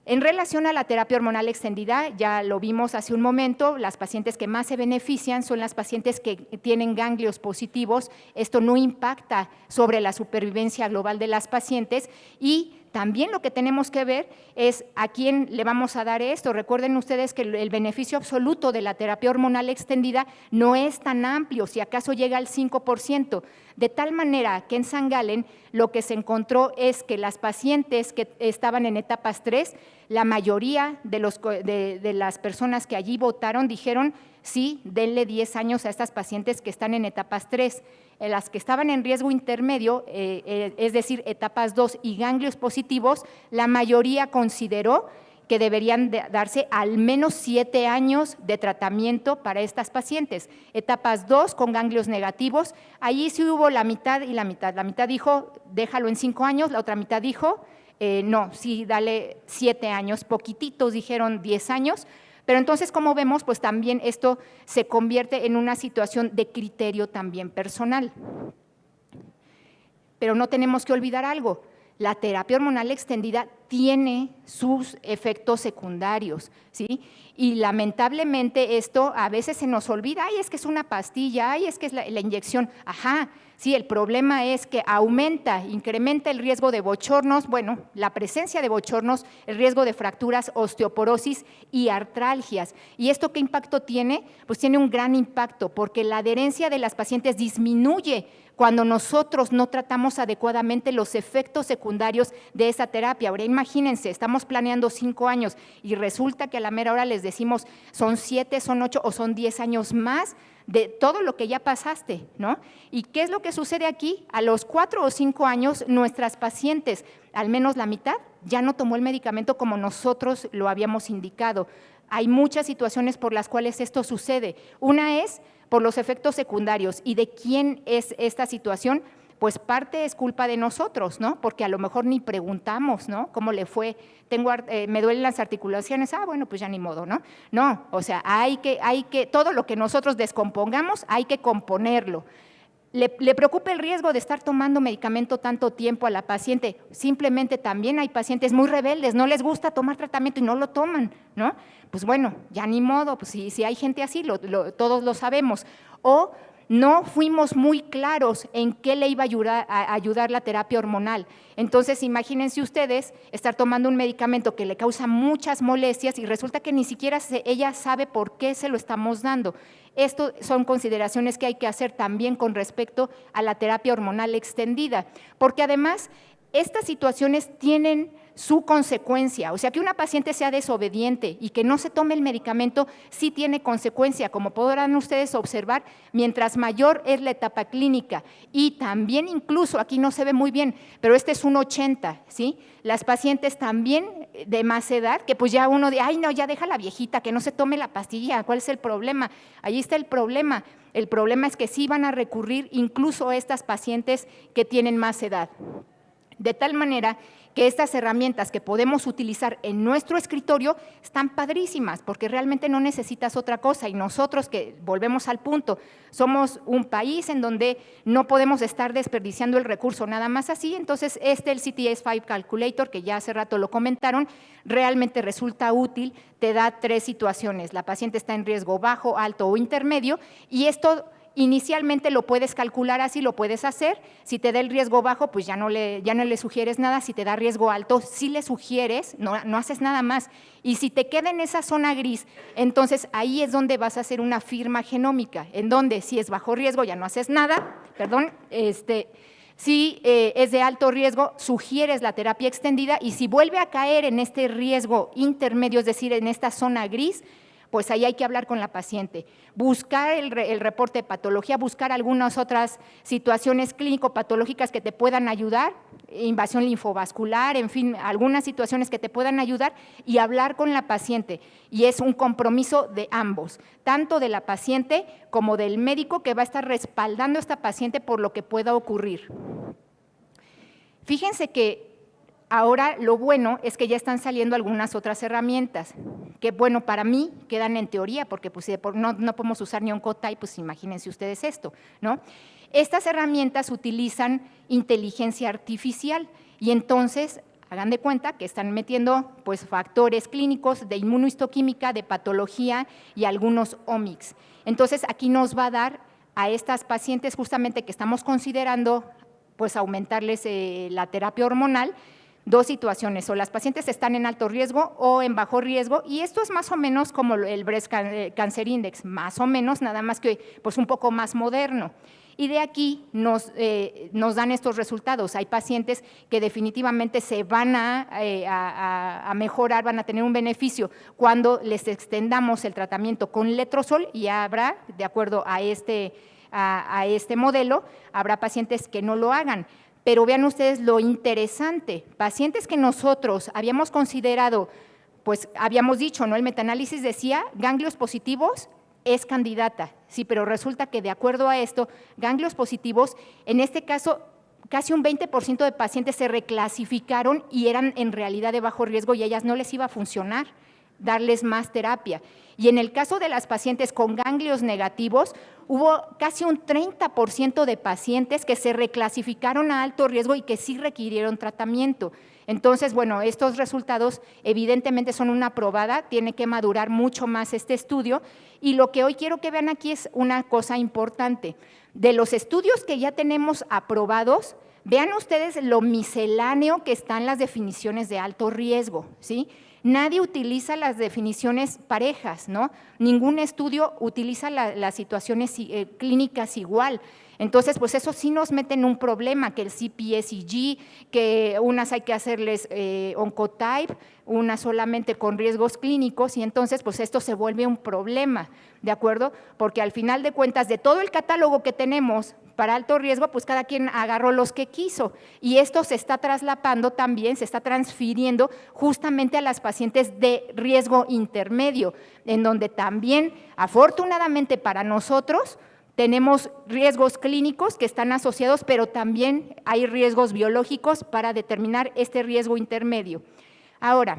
Speaker 2: En relación a la terapia hormonal extendida, ya lo vimos hace un momento, las pacientes que más se benefician son las pacientes que tienen ganglios positivos. Esto no impacta sobre la supervivencia global de las pacientes y también lo que tenemos que ver es a quién le vamos a dar esto. Recuerden ustedes que el beneficio absoluto de la terapia hormonal extendida no es tan amplio, si acaso llega al 5%, de tal manera que en St. Gallen lo que se encontró es que las pacientes que estaban en etapas 3, la mayoría de las personas que allí votaron dijeron, sí, denle 10 años a estas pacientes que están en etapas 3. Las que estaban en riesgo intermedio, es decir, etapas 2 y ganglios positivos, la mayoría consideró que deberían darse al menos 7 años de tratamiento para estas pacientes. Etapas 2 con ganglios negativos, allí sí hubo la mitad y la mitad. La mitad dijo, déjalo en 5 años, la otra mitad dijo, no, sí, dale 7 años, poquititos dijeron 10 años, pero entonces, como vemos, pues también esto se convierte en una situación de criterio también personal. Pero no tenemos que olvidar algo, la terapia hormonal extendida tiene sus efectos secundarios, ¿sí? Y lamentablemente esto a veces se nos olvida, ay, es que es una pastilla, ay, es que es la inyección, ajá, sí, el problema es que incrementa el riesgo de bochornos, bueno, la presencia de bochornos, el riesgo de fracturas, osteoporosis y artralgias. ¿Y esto qué impacto tiene? Pues tiene un gran impacto porque la adherencia de las pacientes disminuye cuando nosotros no tratamos adecuadamente los efectos secundarios de esa terapia. Ahora imagínense, estamos planeando 5 años y resulta que a la mera hora les decimos son 7, son 8 o son 10 años más de todo lo que ya pasaste, ¿no? ¿Y qué es lo que sucede aquí? A los 4 o 5 años, nuestras pacientes, al menos la mitad, ya no tomó el medicamento como nosotros lo habíamos indicado. Hay muchas situaciones por las cuales esto sucede. Una es por los efectos secundarios. ¿Y de quién es esta situación? Pues parte es culpa de nosotros, ¿no? Porque a lo mejor ni preguntamos, ¿no? ¿Cómo le fue? Me duelen las articulaciones, bueno, pues ya ni modo, ¿no? No, o sea, hay que todo lo que nosotros descompongamos, hay que componerlo. ¿Le preocupa el riesgo de estar tomando medicamento tanto tiempo a la paciente? Simplemente también hay pacientes muy rebeldes, no les gusta tomar tratamiento y no lo toman, ¿no? Pues bueno, ya ni modo, pues si hay gente así, todos lo sabemos. O no fuimos muy claros en qué le iba a ayudar la terapia hormonal. Entonces, imagínense ustedes estar tomando un medicamento que le causa muchas molestias y resulta que ni siquiera ella sabe por qué se lo estamos dando. Esto son consideraciones que hay que hacer también con respecto a la terapia hormonal extendida, porque además estas situaciones tienen su consecuencia, o sea, que una paciente sea desobediente y que no se tome el medicamento sí tiene consecuencia, como podrán ustedes observar, mientras mayor es la etapa clínica y también incluso, aquí no se ve muy bien, pero este es un 80, ¿sí? Las pacientes también de más edad, que pues ya uno de, ay no, ya deja la viejita, que no se tome la pastilla, ¿cuál es el problema? Ahí está el problema es que sí van a recurrir incluso a estas pacientes que tienen más edad. De tal manera que estas herramientas que podemos utilizar en nuestro escritorio están padrísimas, porque realmente no necesitas otra cosa y nosotros que volvemos al punto, somos un país en donde no podemos estar desperdiciando el recurso nada más así, entonces el CTS-5 Calculator, que ya hace rato lo comentaron, realmente resulta útil, te da 3 situaciones, la paciente está en riesgo bajo, alto o intermedio y esto inicialmente lo puedes calcular así, lo puedes hacer, si te da el riesgo bajo, pues ya no le sugieres nada, si te da riesgo alto, sí le sugieres, no haces nada más, y si te queda en esa zona gris, entonces ahí es donde vas a hacer una firma genómica, en donde si es bajo riesgo ya no haces nada, si es de alto riesgo, sugieres la terapia extendida y si vuelve a caer en este riesgo intermedio, es decir, en esta zona gris, pues ahí hay que hablar con la paciente, buscar el reporte de patología, buscar algunas otras situaciones clínico-patológicas que te puedan ayudar, invasión linfovascular, en fin, algunas situaciones que te puedan ayudar y hablar con la paciente. Y es un compromiso de ambos, tanto de la paciente como del médico que va a estar respaldando a esta paciente por lo que pueda ocurrir. Fíjense que ahora lo bueno es que ya están saliendo algunas otras herramientas, que bueno, para mí quedan en teoría, porque pues, no podemos usar ni Oncotype, pues imagínense ustedes esto, ¿no? Estas herramientas utilizan inteligencia artificial y entonces hagan de cuenta que están metiendo pues, factores clínicos de inmunohistoquímica, de patología y algunos omics. Entonces aquí nos va a dar a estas pacientes justamente que estamos considerando pues, aumentarles la terapia hormonal, dos situaciones, o las pacientes están en alto riesgo o en bajo riesgo, y esto es más o menos como el Breast Cancer Index, más o menos, nada más que pues un poco más moderno. Y de aquí nos dan estos resultados. Hay pacientes que definitivamente se van a mejorar, van a tener un beneficio cuando les extendamos el tratamiento con letrozol, y habrá, de acuerdo a este modelo, habrá pacientes que no lo hagan. Pero vean ustedes lo interesante, pacientes que nosotros habíamos considerado, pues habíamos dicho, ¿no? El metaanálisis decía, ganglios positivos es candidata, sí, pero resulta que de acuerdo a esto, ganglios positivos, en este caso, casi un 20% de pacientes se reclasificaron y eran en realidad de bajo riesgo y a ellas no les iba a funcionar darles más terapia. Y en el caso de las pacientes con ganglios negativos, hubo casi un 30% de pacientes que se reclasificaron a alto riesgo y que sí requirieron tratamiento. Entonces, bueno, estos resultados evidentemente son una probada, tiene que madurar mucho más este estudio, y lo que hoy quiero que vean aquí es una cosa importante. De los estudios que ya tenemos aprobados, vean ustedes lo misceláneo que están las definiciones de alto riesgo, ¿sí? Nadie utiliza las definiciones parejas, ¿no? Ningún estudio utiliza las situaciones clínicas igual. Entonces, pues eso sí nos mete en un problema, que el CPSEG, que unas hay que hacerles Oncotype, unas solamente con riesgos clínicos, y entonces pues esto se vuelve un problema, ¿de acuerdo? Porque al final de cuentas, de todo el catálogo que tenemos para alto riesgo, pues cada quien agarró los que quiso, y esto se está traslapando también, se está transfiriendo justamente a las pacientes de riesgo intermedio, en donde también, afortunadamente para nosotros, tenemos riesgos clínicos que están asociados, pero también hay riesgos biológicos para determinar este riesgo intermedio. Ahora,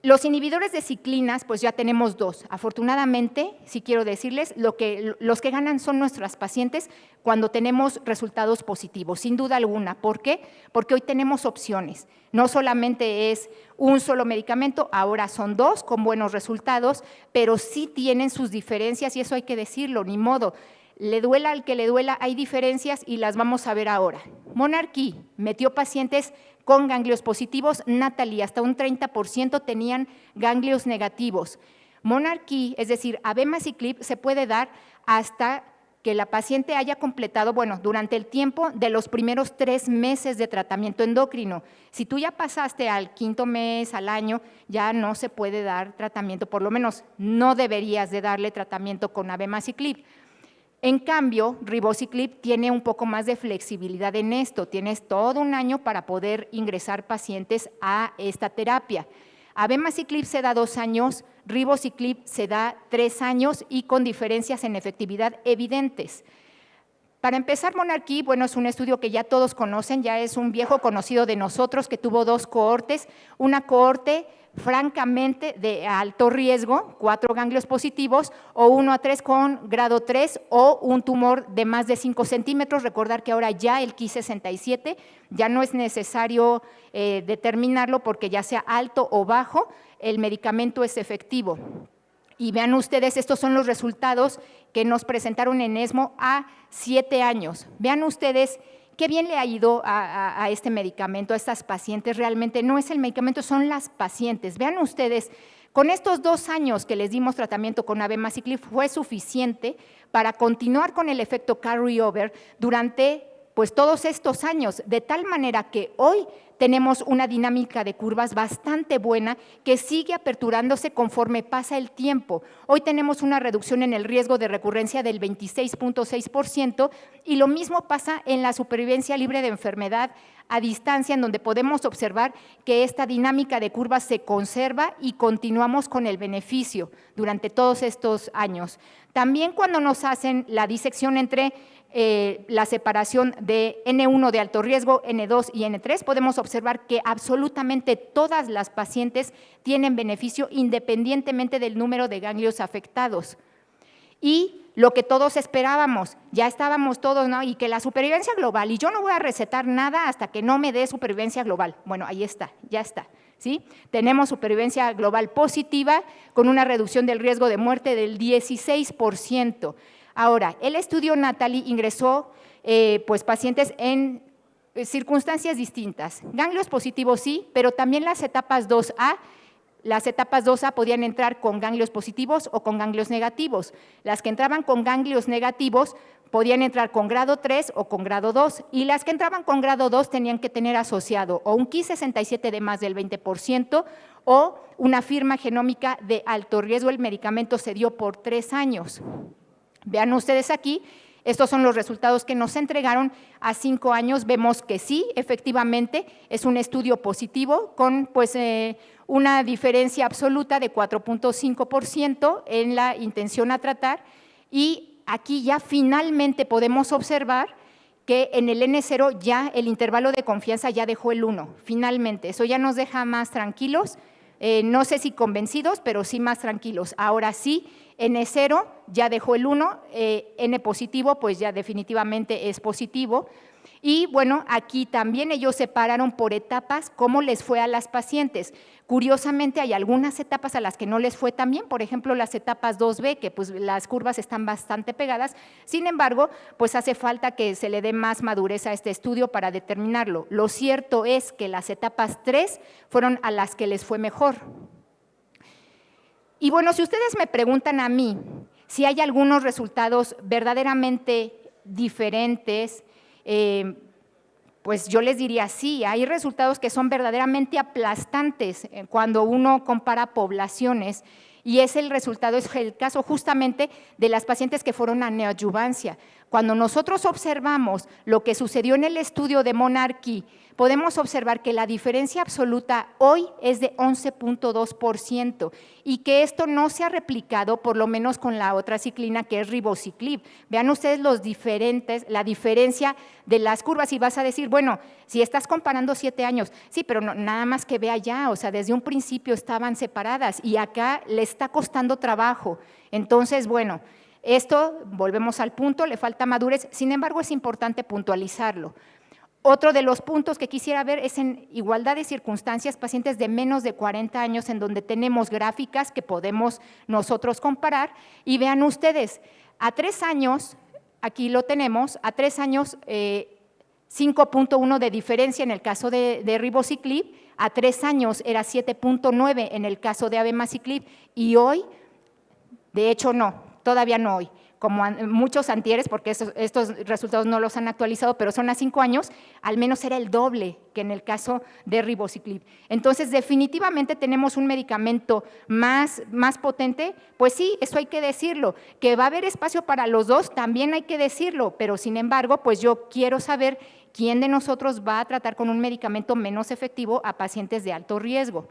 Speaker 2: los inhibidores de ciclinas, pues ya tenemos dos. Afortunadamente, sí quiero decirles, los que ganan son nuestras pacientes cuando tenemos resultados positivos, sin duda alguna. ¿Por qué? Porque hoy tenemos opciones. No solamente es un solo medicamento, ahora son dos con buenos resultados, pero sí tienen sus diferencias y eso hay que decirlo, ni modo. Le duela al que le duela, hay diferencias y las vamos a ver ahora. Monarquí metió pacientes con ganglios positivos, Natalie, hasta un 30% tenían ganglios negativos. Monarquí, es decir, abemaciclib, se puede dar hasta que la paciente haya completado, bueno, durante el tiempo de los primeros 3 meses de tratamiento endocrino. Si tú ya pasaste al 5º mes, al año, ya no se puede dar tratamiento, por lo menos no deberías de darle tratamiento con abemaciclib. En cambio, ribociclib tiene un poco más de flexibilidad en esto, tienes todo un año para poder ingresar pacientes a esta terapia. Abemaciclib se da 2 años, ribociclib se da 3 años y con diferencias en efectividad evidentes. Para empezar, Monarquí, bueno, es un estudio que ya todos conocen, ya es un viejo conocido de nosotros que tuvo 2 cohortes, una cohorte francamente de alto riesgo, 4 ganglios positivos, o 1 a 3 con grado 3 o un tumor de más de 5 centímetros. Recordar que ahora ya el Ki67 ya no es necesario determinarlo porque ya sea alto o bajo, el medicamento es efectivo. Y vean ustedes, estos son los resultados que nos presentaron en ESMO a 7 años. Vean ustedes qué bien le ha ido a este medicamento, a estas pacientes. Realmente no es el medicamento, son las pacientes. Vean ustedes, con estos 2 años que les dimos tratamiento con abemaciclib fue suficiente para continuar con el efecto carry-over durante pues todos estos años, de tal manera que hoy tenemos una dinámica de curvas bastante buena que sigue aperturándose conforme pasa el tiempo. Hoy tenemos una reducción en el riesgo de recurrencia del 26.6% y lo mismo pasa en la supervivencia libre de enfermedad a distancia, en donde podemos observar que esta dinámica de curvas se conserva y continuamos con el beneficio durante todos estos años. También cuando nos hacen la disección entre la separación de N1 de alto riesgo, N2 y N3, podemos observar que absolutamente todas las pacientes tienen beneficio independientemente del número de ganglios afectados. Y lo que todos esperábamos, ya estábamos todos, ¿no? Y que la supervivencia global, y yo no voy a recetar nada hasta que no me dé supervivencia global. Bueno, ahí está, ya está, ¿sí? Tenemos supervivencia global positiva con una reducción del riesgo de muerte del 16%. Ahora, el estudio Natalie ingresó pues, pacientes en circunstancias distintas. Ganglios positivos sí, pero también las etapas 2A. Las etapas 2A podían entrar con ganglios positivos o con ganglios negativos. Las que entraban con ganglios negativos podían entrar con grado 3 o con grado 2, y las que entraban con grado 2 tenían que tener asociado o un Ki67 de más del 20% o una firma genómica de alto riesgo. El medicamento se dio por 3 años. Vean ustedes aquí, estos son los resultados que nos entregaron a 5 años. Vemos que sí, efectivamente, es un estudio positivo con pues, una diferencia absoluta de 4.5% en la intención a tratar, y aquí ya finalmente podemos observar que en el N0 ya el intervalo de confianza ya dejó el 1, finalmente. Eso ya nos deja más tranquilos, no sé si convencidos, pero sí más tranquilos. Ahora sí, N0 ya dejó el 1, N positivo pues ya definitivamente es positivo. Y bueno, aquí también ellos separaron por etapas cómo les fue a las pacientes. Curiosamente hay algunas etapas a las que no les fue tan bien, por ejemplo las etapas 2B, que pues las curvas están bastante pegadas. Sin embargo, pues hace falta que se le dé más madurez a este estudio para determinarlo. Lo cierto es que las etapas 3 fueron a las que les fue mejor. Y bueno, si ustedes me preguntan a mí si hay algunos resultados verdaderamente diferentes, pues yo les diría sí, hay resultados que son verdaderamente aplastantes cuando uno compara poblaciones, y es el resultado, es el caso justamente de las pacientes que fueron a neoadyuvancia. Cuando nosotros observamos lo que sucedió en el estudio de Monarchy, podemos observar que la diferencia absoluta hoy es de 11.2% y que esto no se ha replicado por lo menos con la otra ciclina que es ribociclib. Vean ustedes la diferencia de las curvas, y vas a decir, bueno, si estás comparando 7 años, sí, pero no, nada más que vea ya, o sea, desde un principio estaban separadas y acá le está costando trabajo. Entonces, bueno, esto, volvemos al punto, le falta madurez, sin embargo es importante puntualizarlo. Otro de los puntos que quisiera ver es en igualdad de circunstancias, pacientes de menos de 40 años, en donde tenemos gráficas que podemos nosotros comparar, y vean ustedes, a 3 años, aquí lo tenemos, a 3 años 5.1 de diferencia en el caso de ribociclib, a 3 años era 7.9 en el caso de abemaciclib, y hoy, de hecho no, todavía no hoy, como muchos antieres, porque estos resultados no los han actualizado, pero son a 5 años, al menos era el doble que en el caso de ribociclib. Entonces, definitivamente tenemos un medicamento más potente, pues sí, eso hay que decirlo. Que va a haber espacio para los dos, también hay que decirlo, pero sin embargo, pues yo quiero saber quién de nosotros va a tratar con un medicamento menos efectivo a pacientes de alto riesgo.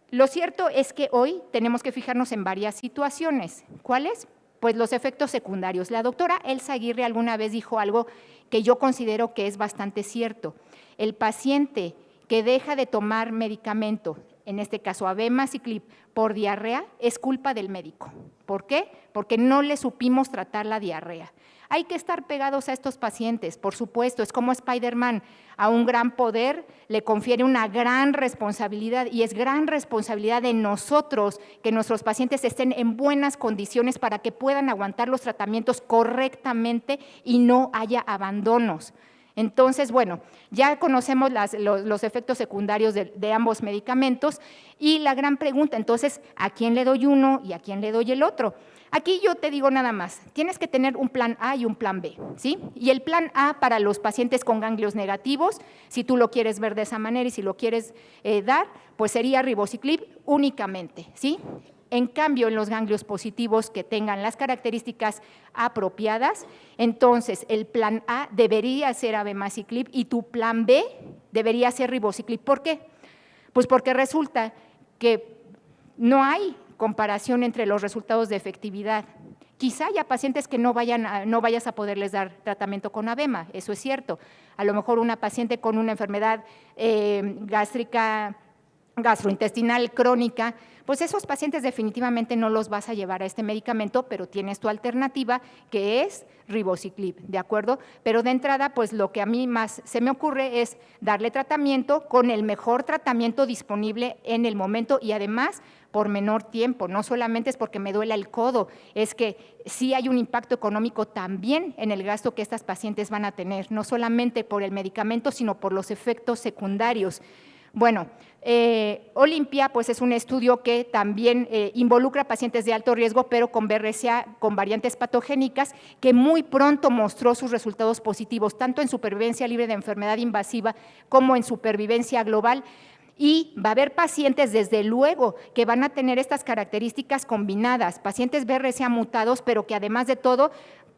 Speaker 2: Lo cierto es que hoy tenemos que fijarnos en varias situaciones. ¿Cuáles? Pues los efectos secundarios. La doctora Elsa Aguirre alguna vez dijo algo que yo considero que es bastante cierto. El paciente que deja de tomar medicamento, en este caso abemaciclib, por diarrea, es culpa del médico. ¿Por qué? Porque no le supimos tratar la diarrea. Hay que estar pegados a estos pacientes, por supuesto, es como Spider-Man, a un gran poder le confiere una gran responsabilidad, y es gran responsabilidad de nosotros que nuestros pacientes estén en buenas condiciones para que puedan aguantar los tratamientos correctamente y no haya abandonos. Entonces, bueno, ya conocemos los efectos secundarios de ambos medicamentos, y la gran pregunta, entonces, ¿a quién le doy uno y a quién le doy el otro? Aquí yo te digo nada más, tienes que tener un plan A y un plan B, ¿sí? Y el plan A para los pacientes con ganglios negativos, si tú lo quieres ver de esa manera y si lo quieres dar, pues sería ribociclib únicamente, ¿sí? En cambio, en los ganglios positivos que tengan las características apropiadas, entonces el plan A debería ser abemaciclib y tu plan B debería ser ribociclib. ¿Por qué? Pues porque resulta que no hay comparación entre los resultados de efectividad. Quizá haya pacientes que no vayas a poderles dar tratamiento con abema, eso es cierto. A lo mejor una paciente con una enfermedad gástrica, gastrointestinal crónica, pues esos pacientes definitivamente no los vas a llevar a este medicamento, pero tienes tu alternativa que es ribociclib, ¿de acuerdo? Pero de entrada, pues lo que a mí más se me ocurre es darle tratamiento con el mejor tratamiento disponible en el momento y además por menor tiempo, no solamente es porque me duela el codo, es que sí hay un impacto económico también en el gasto que estas pacientes van a tener, no solamente por el medicamento, sino por los efectos secundarios. Bueno, Olimpia pues es un estudio que también involucra pacientes de alto riesgo, pero con BRCA con variantes patogénicas, que muy pronto mostró sus resultados positivos, tanto en supervivencia libre de enfermedad invasiva como en supervivencia global. Y va a haber pacientes, desde luego, que van a tener estas características combinadas, pacientes BRCA mutados, pero que además de todo,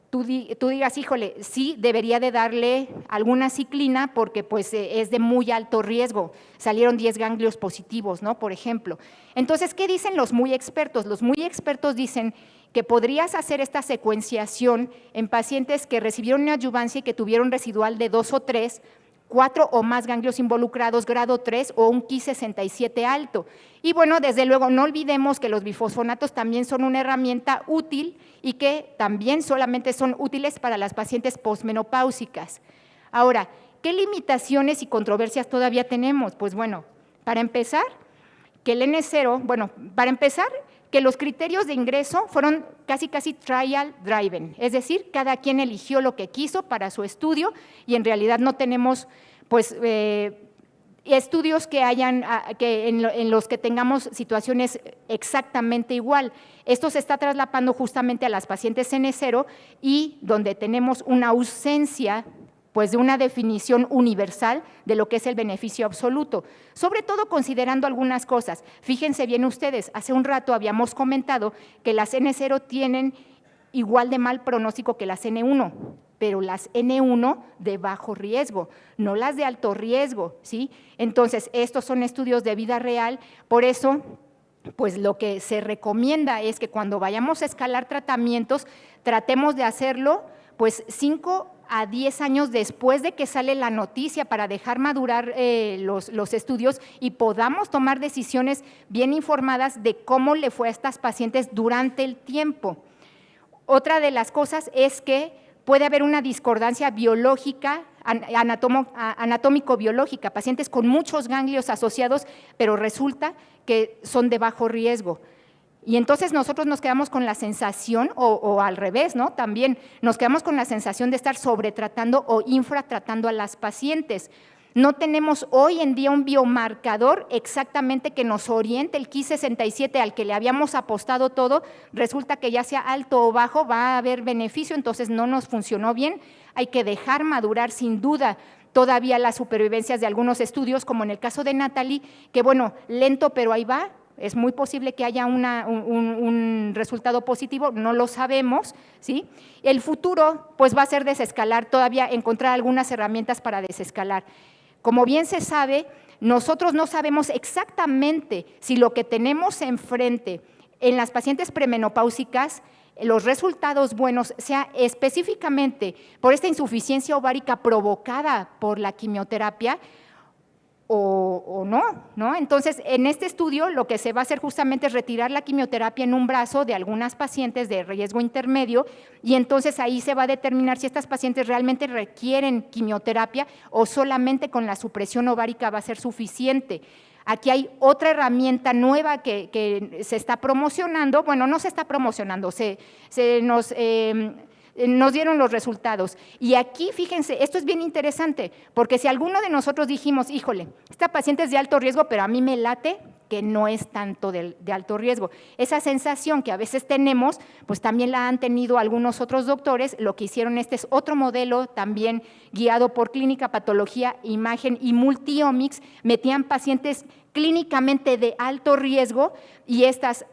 Speaker 2: tú digas, híjole, sí debería de darle alguna ciclina porque pues es de muy alto riesgo, salieron 10 ganglios positivos, ¿no? Por ejemplo. Entonces, ¿qué dicen los muy expertos? Los muy expertos dicen que podrías hacer esta secuenciación en pacientes que recibieron una adyuvancia y que tuvieron residual de 2 o 3, 4 o más ganglios involucrados, grado 3 o un Ki67 alto. Y bueno, desde luego, no olvidemos que los bifosfonatos también son una herramienta útil y que también solamente son útiles para las pacientes posmenopáusicas. Ahora, ¿qué limitaciones y controversias todavía tenemos? Pues bueno, para empezar, que el N0, bueno, para empezar, que los criterios de ingreso fueron casi trial driven, es decir, cada quien eligió lo que quiso para su estudio y en realidad no tenemos pues estudios que hayan en los que tengamos situaciones exactamente igual. Esto se está traslapando justamente a las pacientes N0 y donde tenemos una ausencia pues de una definición universal de lo que es el beneficio absoluto, sobre todo considerando algunas cosas. Fíjense bien ustedes, hace un rato habíamos comentado que las N0 tienen igual de mal pronóstico que las N1, pero las N1 de bajo riesgo, no las de alto riesgo, ¿sí? Entonces, estos son estudios de vida real, por eso pues lo que se recomienda es que cuando vayamos a escalar tratamientos, tratemos de hacerlo pues 5 a 10 años después de que sale la noticia para dejar madurar los estudios y podamos tomar decisiones bien informadas de cómo le fue a estas pacientes durante el tiempo. Otra de las cosas es que puede haber una discordancia biológica, anatómico-biológica, pacientes con muchos ganglios asociados, pero resulta que son de bajo riesgo. Y entonces nosotros nos quedamos con la sensación, o al revés, ¿no? También nos quedamos con la sensación de estar sobretratando o infratratando a las pacientes. No tenemos hoy en día un biomarcador exactamente que nos oriente el Ki67 al que le habíamos apostado todo, resulta que ya sea alto o bajo va a haber beneficio, entonces no nos funcionó bien, hay que dejar madurar sin duda todavía las supervivencias de algunos estudios, como en el caso de Natalie, que bueno, lento pero ahí va. Es muy posible que haya un resultado positivo, no lo sabemos, ¿sí? El futuro pues va a ser desescalar, todavía encontrar algunas herramientas para desescalar. Como bien se sabe, nosotros no sabemos exactamente si lo que tenemos enfrente en las pacientes premenopáusicas, los resultados buenos, sea específicamente por esta insuficiencia ovárica provocada por la quimioterapia, o no, ¿no? Entonces, en este estudio lo que se va a hacer justamente es retirar la quimioterapia en un brazo de algunas pacientes de riesgo intermedio y entonces ahí se va a determinar si estas pacientes realmente requieren quimioterapia o solamente con la supresión ovárica va a ser suficiente. Aquí hay otra herramienta nueva que se está promocionando, bueno, no se está promocionando, nos dieron los resultados. Y aquí, fíjense, esto es bien interesante, porque si alguno de nosotros dijimos, híjole, esta paciente es de alto riesgo, pero a mí me late que no es tanto de alto riesgo. Esa sensación que a veces tenemos, pues también la han tenido algunos otros doctores. Lo que hicieron, este es otro modelo también guiado por clínica, patología, imagen y multiomics, metían pacientes clínicamente de alto riesgo y estas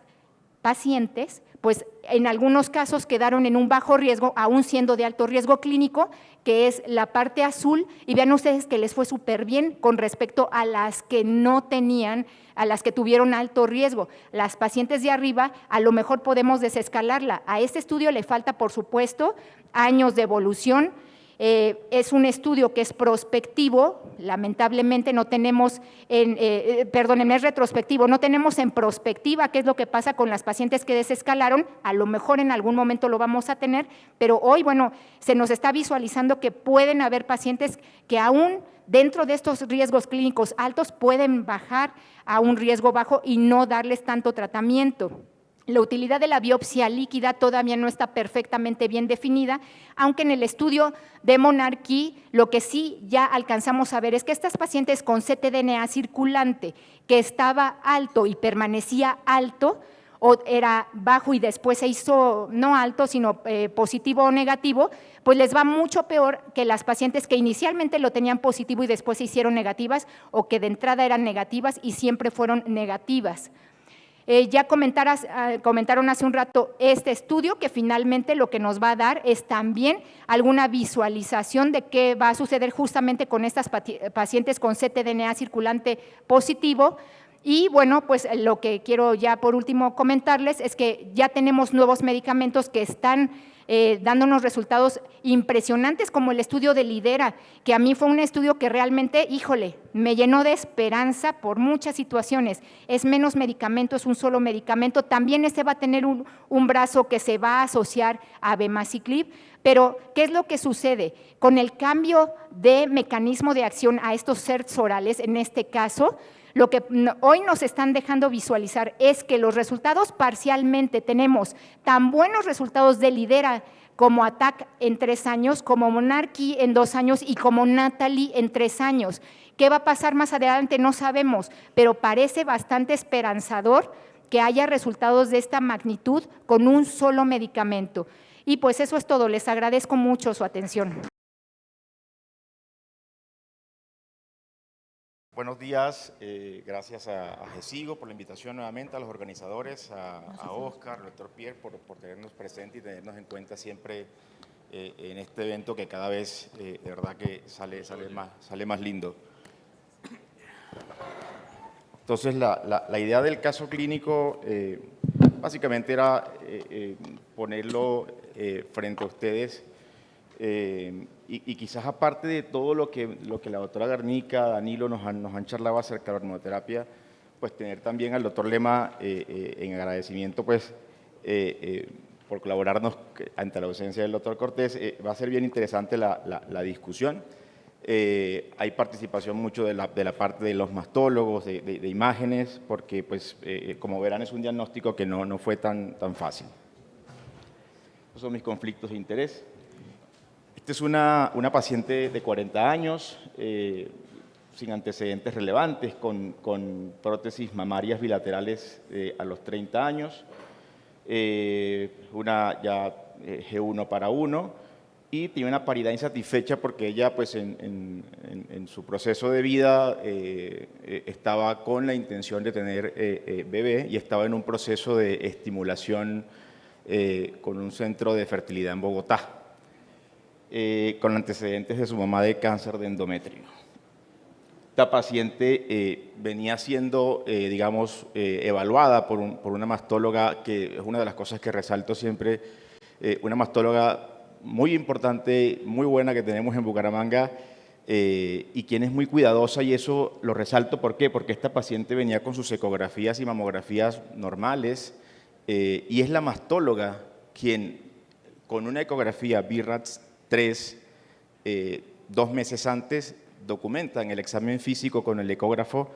Speaker 2: pacientes, pues en algunos casos quedaron en un bajo riesgo, aún siendo de alto riesgo clínico, que es la parte azul, y vean ustedes que les fue súper bien con respecto a las que no tenían, a las que tuvieron alto riesgo. Las pacientes de arriba, a lo mejor podemos desescalarla. A este estudio le falta, por supuesto, años de evolución. Es un estudio que es prospectivo, lamentablemente no tenemos, perdónenme, es retrospectivo, no tenemos en prospectiva qué es lo que pasa con las pacientes que desescalaron. A lo mejor en algún momento lo vamos a tener, pero hoy, bueno, se nos está visualizando que pueden haber pacientes que aún dentro de estos riesgos clínicos altos pueden bajar a un riesgo bajo y no darles tanto tratamiento. La utilidad de la biopsia líquida todavía no está perfectamente bien definida, aunque en el estudio de Monarchy lo que sí ya alcanzamos a ver es que estas pacientes con ctDNA circulante que estaba alto y permanecía alto, o era bajo y después se hizo no alto, sino positivo o negativo, pues les va mucho peor que las pacientes que inicialmente lo tenían positivo y después se hicieron negativas, o que de entrada eran negativas y siempre fueron negativas. Ya comentaron hace un rato este estudio, que finalmente lo que nos va a dar es también alguna visualización de qué va a suceder justamente con estas pacientes con ctDNA circulante positivo. Y bueno, pues lo que quiero ya por último comentarles es que ya tenemos nuevos medicamentos que están dándonos resultados impresionantes, como el estudio de Lidera, que a mí fue un estudio que realmente, híjole, me llenó de esperanza por muchas situaciones. Es menos medicamento, es un solo medicamento. También este va a tener un brazo que se va a asociar a abemaciclib, pero ¿qué es lo que sucede? Con el cambio de mecanismo de acción a estos SERDs orales, en este caso, lo que hoy nos están dejando visualizar es que los resultados parcialmente tenemos tan buenos resultados de Lidera como ATTAC en 3 años, como Monarchy en 2 años y como Natalie en 3 años. ¿Qué va a pasar más adelante? No sabemos, pero parece bastante esperanzador que haya resultados de esta magnitud con un solo medicamento. Y pues eso es todo, les agradezco mucho su atención.
Speaker 3: Buenos días, gracias a GESIGO por la invitación nuevamente, a los organizadores, a Oscar, al doctor Pierre por tenernos presentes y tenernos en cuenta siempre en este evento que cada vez de verdad que sale más lindo. Entonces la idea del caso clínico básicamente era ponerlo frente a ustedes. Y quizás aparte de todo lo que la doctora Garnica, Danilo nos han charlado acerca de la hormoterapia, pues tener también al doctor Lema en agradecimiento pues, por colaborarnos ante la ausencia del doctor Cortés. Va a ser bien interesante la discusión. Hay participación mucho de la parte de los mastólogos, de imágenes, porque pues, como verán es un diagnóstico que no fue tan fácil. Esos son mis conflictos de interés. Esta es una paciente de 40 años, sin antecedentes relevantes, con prótesis mamarias bilaterales a los 30 años, una ya G1 para 1, y tiene una paridad insatisfecha porque ella pues, en su proceso de vida estaba con la intención de tener bebé y estaba en un proceso de estimulación con un centro de fertilidad en Bogotá. Con antecedentes de su mamá de cáncer de endometrio. Esta paciente venía siendo, digamos, evaluada por una mastóloga, que es una de las cosas que resalto siempre, una mastóloga muy importante, muy buena que tenemos en Bucaramanga y quien es muy cuidadosa, y eso lo resalto. ¿Por qué? Porque esta paciente venía con sus ecografías y mamografías normales y es la mastóloga quien, con una ecografía BIRATS 3, 2 meses antes, documenta en el examen físico con el ecógrafo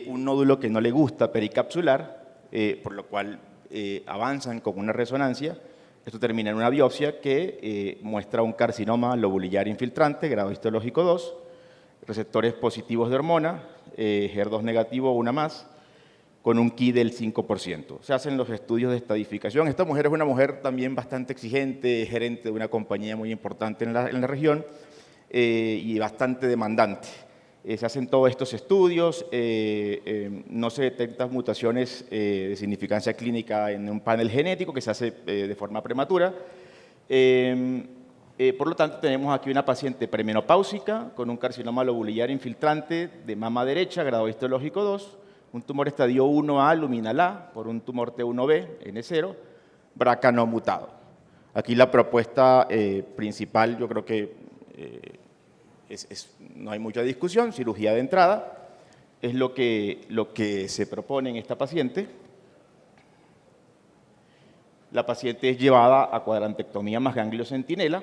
Speaker 3: un nódulo que no le gusta pericapsular, por lo cual avanzan con una resonancia. Esto termina en una biopsia que muestra un carcinoma lobulillar infiltrante, grado histológico 2, receptores positivos de hormona, HER2 negativo, una más, con un KI del 5%. Se hacen los estudios de estadificación. Esta mujer es una mujer también bastante exigente, gerente de una compañía muy importante en la región y bastante demandante. Se hacen todos estos estudios, no se detectan mutaciones de significancia clínica en un panel genético que se hace de forma prematura. Por lo tanto, tenemos aquí una paciente premenopáusica con un carcinoma lobulillar infiltrante de mama derecha, grado histológico 2, un tumor estadio 1A luminal A por un tumor T1B, N0, BRCA no mutado. Aquí la propuesta principal, yo creo que no hay mucha discusión, cirugía de entrada, es lo que se propone en esta paciente. La paciente es llevada a cuadrantectomía más ganglio centinela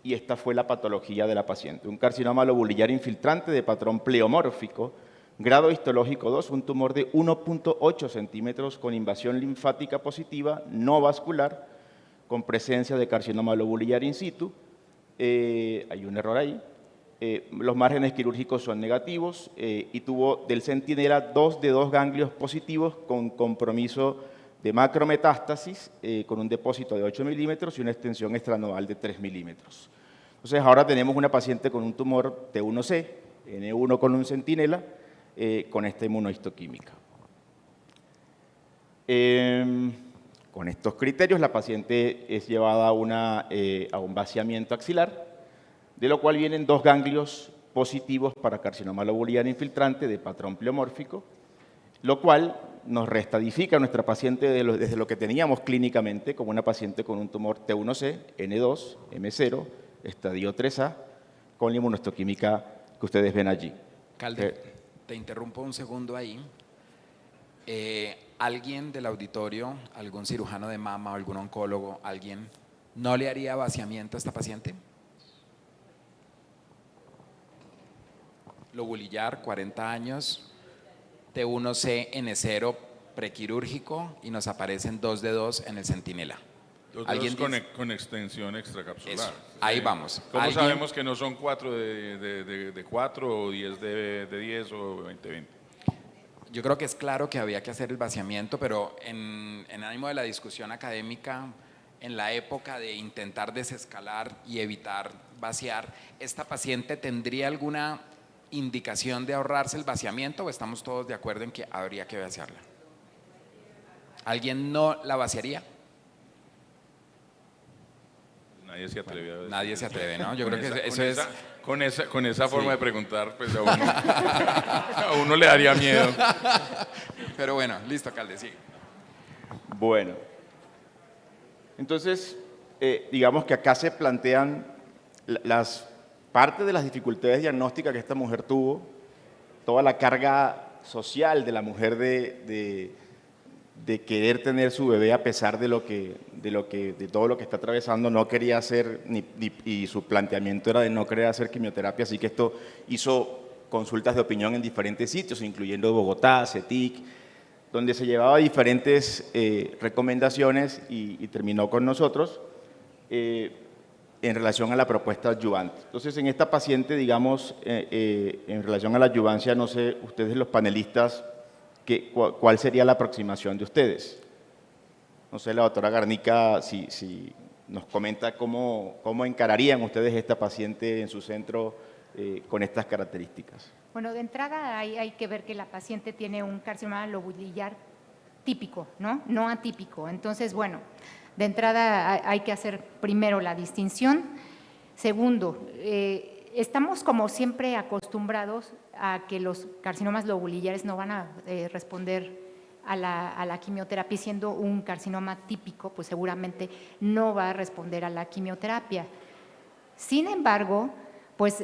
Speaker 3: y esta fue la patología de la paciente. Un carcinoma lobulillar infiltrante de patrón pleomórfico, grado histológico 2, un tumor de 1.8 centímetros con invasión linfática positiva, no vascular, con presencia de carcinoma lobulillar in situ. Hay un error ahí. Los márgenes quirúrgicos son negativos y tuvo del centinela 2 de 2 ganglios positivos con compromiso de macrometástasis con un depósito de 8 milímetros y una extensión extranodal de 3 milímetros. Entonces ahora tenemos una paciente con un tumor T1C, N1 con un centinela, con esta inmunohistoquímica. Con estos criterios la paciente es llevada a un vaciamiento axilar, de lo cual vienen 2 ganglios positivos para carcinoma lobulillar infiltrante de patrón pleomórfico, lo cual nos reestadifica a nuestra paciente desde lo que teníamos clínicamente como una paciente con un tumor T1C, N2, M0, estadio 3A, con la inmunohistoquímica que ustedes ven allí.
Speaker 4: Calde, te interrumpo un segundo ahí. ¿Alguien del auditorio, algún cirujano de mama o algún oncólogo, alguien, no le haría vaciamiento a esta paciente? Lobulillar, 40 años, T1C, N0, prequirúrgico y nos aparecen 2 de 2 en el centinela.
Speaker 5: Los dedos con extensión extracapsular.
Speaker 4: Eso, ahí vamos.
Speaker 5: ¿Cómo sabemos que no son 4 de 4 o 10 de 10 o 20 de 20?
Speaker 4: Yo creo que es claro que había que hacer el vaciamiento, pero en ánimo de la discusión académica, en la época de intentar desescalar y evitar vaciar, ¿esta paciente tendría alguna indicación de ahorrarse el vaciamiento o estamos todos de acuerdo en que habría que vaciarla? ¿Alguien no la vaciaría?
Speaker 5: Nadie se atreve a decir.
Speaker 4: Nadie se atreve, ¿no? Yo creo que eso es…
Speaker 5: Con esa forma de preguntar, pues a uno le daría miedo.
Speaker 4: Pero bueno, listo, Calde, sigue.
Speaker 3: Bueno, entonces, digamos que acá se plantean parte de las dificultades diagnósticas que esta mujer tuvo, toda la carga social de la mujer de querer tener su bebé a pesar de todo lo que está atravesando, no quería hacer, y su planteamiento era de no querer hacer quimioterapia, así que esto hizo consultas de opinión en diferentes sitios, incluyendo Bogotá, CETIC, donde se llevaba diferentes recomendaciones y terminó con nosotros en relación a la propuesta adyuvante. Entonces, en esta paciente, digamos, en relación a la adyuvancia, no sé, ustedes los panelistas, ¿cuál sería la aproximación de ustedes? No sé, la doctora Garnica, si nos comenta cómo encararían ustedes esta paciente en su centro con estas características.
Speaker 2: Bueno, de entrada hay que ver que la paciente tiene un carcinoma lobulillar típico, ¿no? No atípico. Entonces, bueno, de entrada hay que hacer primero la distinción. Segundo, estamos como siempre acostumbrados a que los carcinomas lobulillares no van a responder a la quimioterapia, siendo un carcinoma típico, pues seguramente no va a responder a la quimioterapia. Sin embargo, pues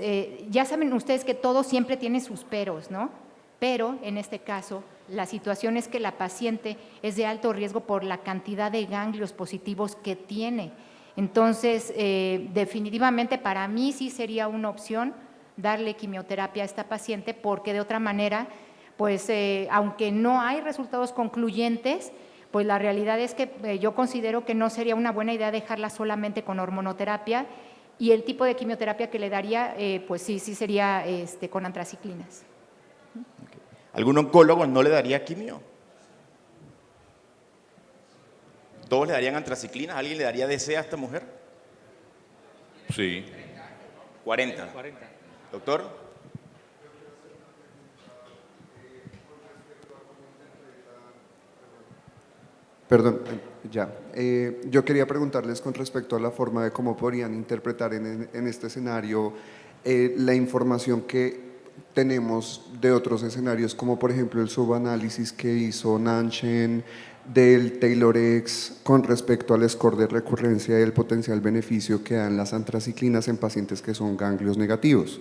Speaker 2: ya saben ustedes que todo siempre tiene sus peros, ¿no? Pero en este caso, la situación es que la paciente es de alto riesgo por la cantidad de ganglios positivos que tiene. Entonces, definitivamente para mí sí sería una opción darle quimioterapia a esta paciente, porque de otra manera, pues aunque no hay resultados concluyentes, pues la realidad es que yo considero que no sería una buena idea dejarla solamente con hormonoterapia, y el tipo de quimioterapia que le daría, pues sí sería con antraciclinas.
Speaker 3: ¿Algún oncólogo no le daría quimio? ¿Todos le darían antraciclina? ¿Alguien le daría DC a esta mujer?
Speaker 5: Sí.
Speaker 3: 40. ¿Doctor?
Speaker 6: Perdón, ya. Yo quería preguntarles con respecto a la forma de cómo podrían interpretar en este escenario la información que tenemos de otros escenarios, como por ejemplo el subanálisis que hizo Nanchen del TaylorX con respecto al score de recurrencia y el potencial beneficio que dan las antraciclinas en pacientes que son ganglios negativos.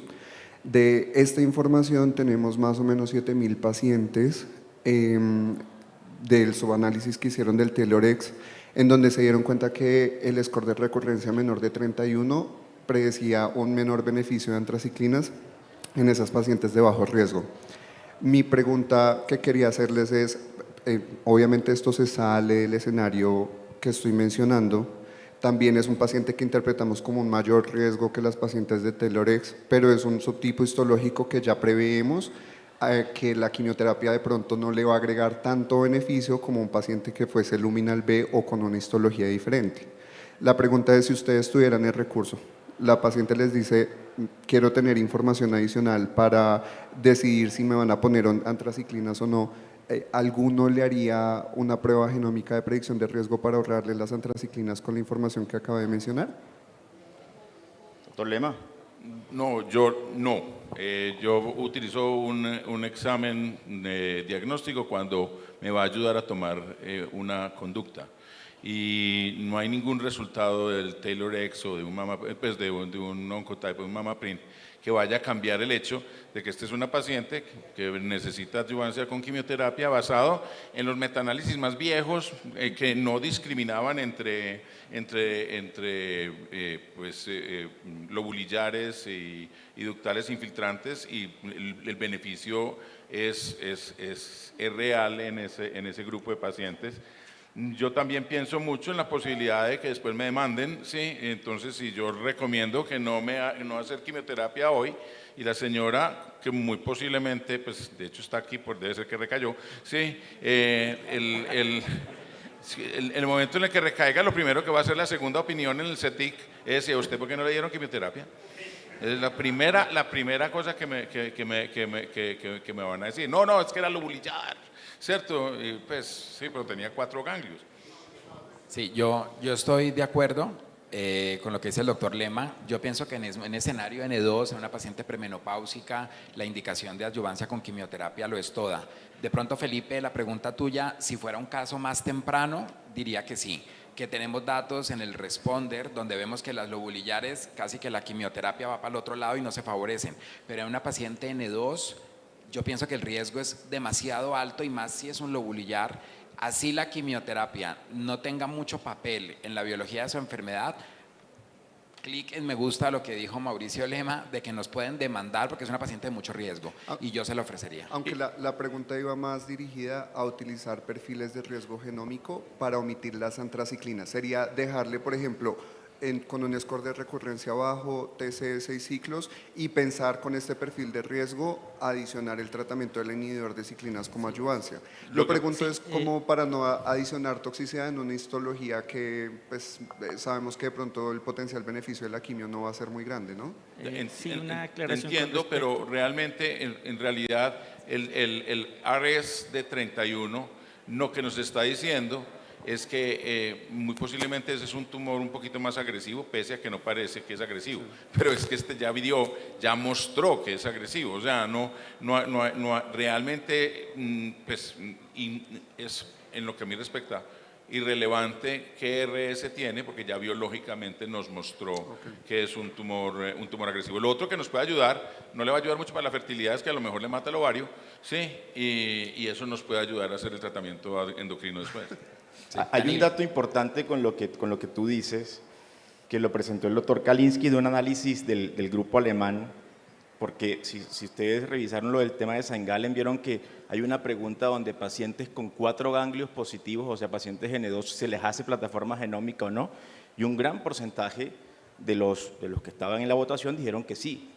Speaker 6: De esta información tenemos más o menos 7.000 pacientes del subanálisis que hicieron del TaylorX, en donde se dieron cuenta que el score de recurrencia menor de 31 predecía un menor beneficio de antraciclinas en esas pacientes de bajo riesgo. Mi pregunta que quería hacerles es, obviamente esto se sale del escenario que estoy mencionando, también es un paciente que interpretamos como un mayor riesgo que las pacientes de TaylorX, pero es un subtipo histológico que ya preveemos que la quimioterapia de pronto no le va a agregar tanto beneficio como un paciente que fuese luminal B o con una histología diferente. La pregunta es si ustedes tuvieran el recurso, la paciente les dice, quiero tener información adicional para decidir si me van a poner antraciclinas o no, ¿alguno le haría una prueba genómica de predicción de riesgo para ahorrarle las antraciclinas con la información que acabé de mencionar?
Speaker 3: Doctor Lema.
Speaker 5: No, yo no. Yo utilizo un examen diagnóstico cuando me va a ayudar a tomar una conducta. Y no hay ningún resultado del TaylorX o de un pues de un Oncotype o un MammaPrint que vaya a cambiar el hecho de que esta es una paciente que necesita adyuvancia con quimioterapia basado en los metaanálisis más viejos que no discriminaban entre lobulillares y ductales infiltrantes, y el beneficio es real en ese grupo de pacientes. Yo también pienso mucho en la posibilidad de que después me demanden, ¿sí? Entonces, si yo recomiendo que no hacer quimioterapia hoy, y la señora, que muy posiblemente, pues de hecho está aquí, debe ser que recayó, ¿sí? El momento en el que recaiga, lo primero que va a hacer la segunda opinión en el CETIC es: ¿a usted por qué no le dieron quimioterapia? Es la primera cosa que me van a decir. No, es que era lobulillar, ¿cierto? Y pues sí, pero tenía 4 ganglios.
Speaker 4: Sí, yo estoy de acuerdo con lo que dice el doctor Lema. Yo pienso que en escenario N2, en una paciente premenopáusica, la indicación de adyuvancia con quimioterapia lo es toda. De pronto, Felipe, la pregunta tuya, si fuera un caso más temprano, diría que sí, que tenemos datos en el responder donde vemos que las lobulillares, casi que la quimioterapia va para el otro lado y no se favorecen. Pero en una paciente N2, yo pienso que el riesgo es demasiado alto, y más si es un lobulillar. Así la quimioterapia no tenga mucho papel en la biología de su enfermedad, clic en me gusta lo que dijo Mauricio Lema, de que nos pueden demandar porque es una paciente de mucho riesgo, y yo se la ofrecería.
Speaker 6: Aunque la pregunta iba más dirigida a utilizar perfiles de riesgo genómico para omitir las antraciclinas. Sería dejarle, por ejemplo, con un score de recurrencia bajo, TC de 6 ciclos, y pensar con este perfil de riesgo adicionar el tratamiento del inhibidor de ciclinas como adyuvancia. Lo pregunto es como para no adicionar toxicidad en una histología que pues, sabemos que de pronto el potencial beneficio de la quimio no va a ser muy grande, ¿no?
Speaker 1: Sí, una aclaración.
Speaker 5: Entiendo, pero realmente, en realidad, el RS de 31, lo que nos está diciendo es que muy posiblemente ese es un tumor un poquito más agresivo, pese a que no parece que es agresivo, pero es que ya mostró que es agresivo. O sea, realmente pues, es, en lo que a mí respecta, irrelevante qué RS tiene, porque ya biológicamente nos mostró que es un tumor agresivo. Lo otro que nos puede ayudar, no le va a ayudar mucho para la fertilidad, es que a lo mejor le mata el ovario, ¿sí? Y eso nos puede ayudar a hacer el tratamiento endocrino después.
Speaker 4: Sí,
Speaker 3: Hay un dato importante con lo que tú dices, que lo presentó el doctor Kalinski de un análisis del grupo alemán, porque si ustedes revisaron lo del tema de St. Gallen, vieron que hay una pregunta donde pacientes con 4 ganglios positivos, o sea, pacientes N2, se les hace plataforma genómica o no, y un gran porcentaje de los que estaban en la votación dijeron que sí.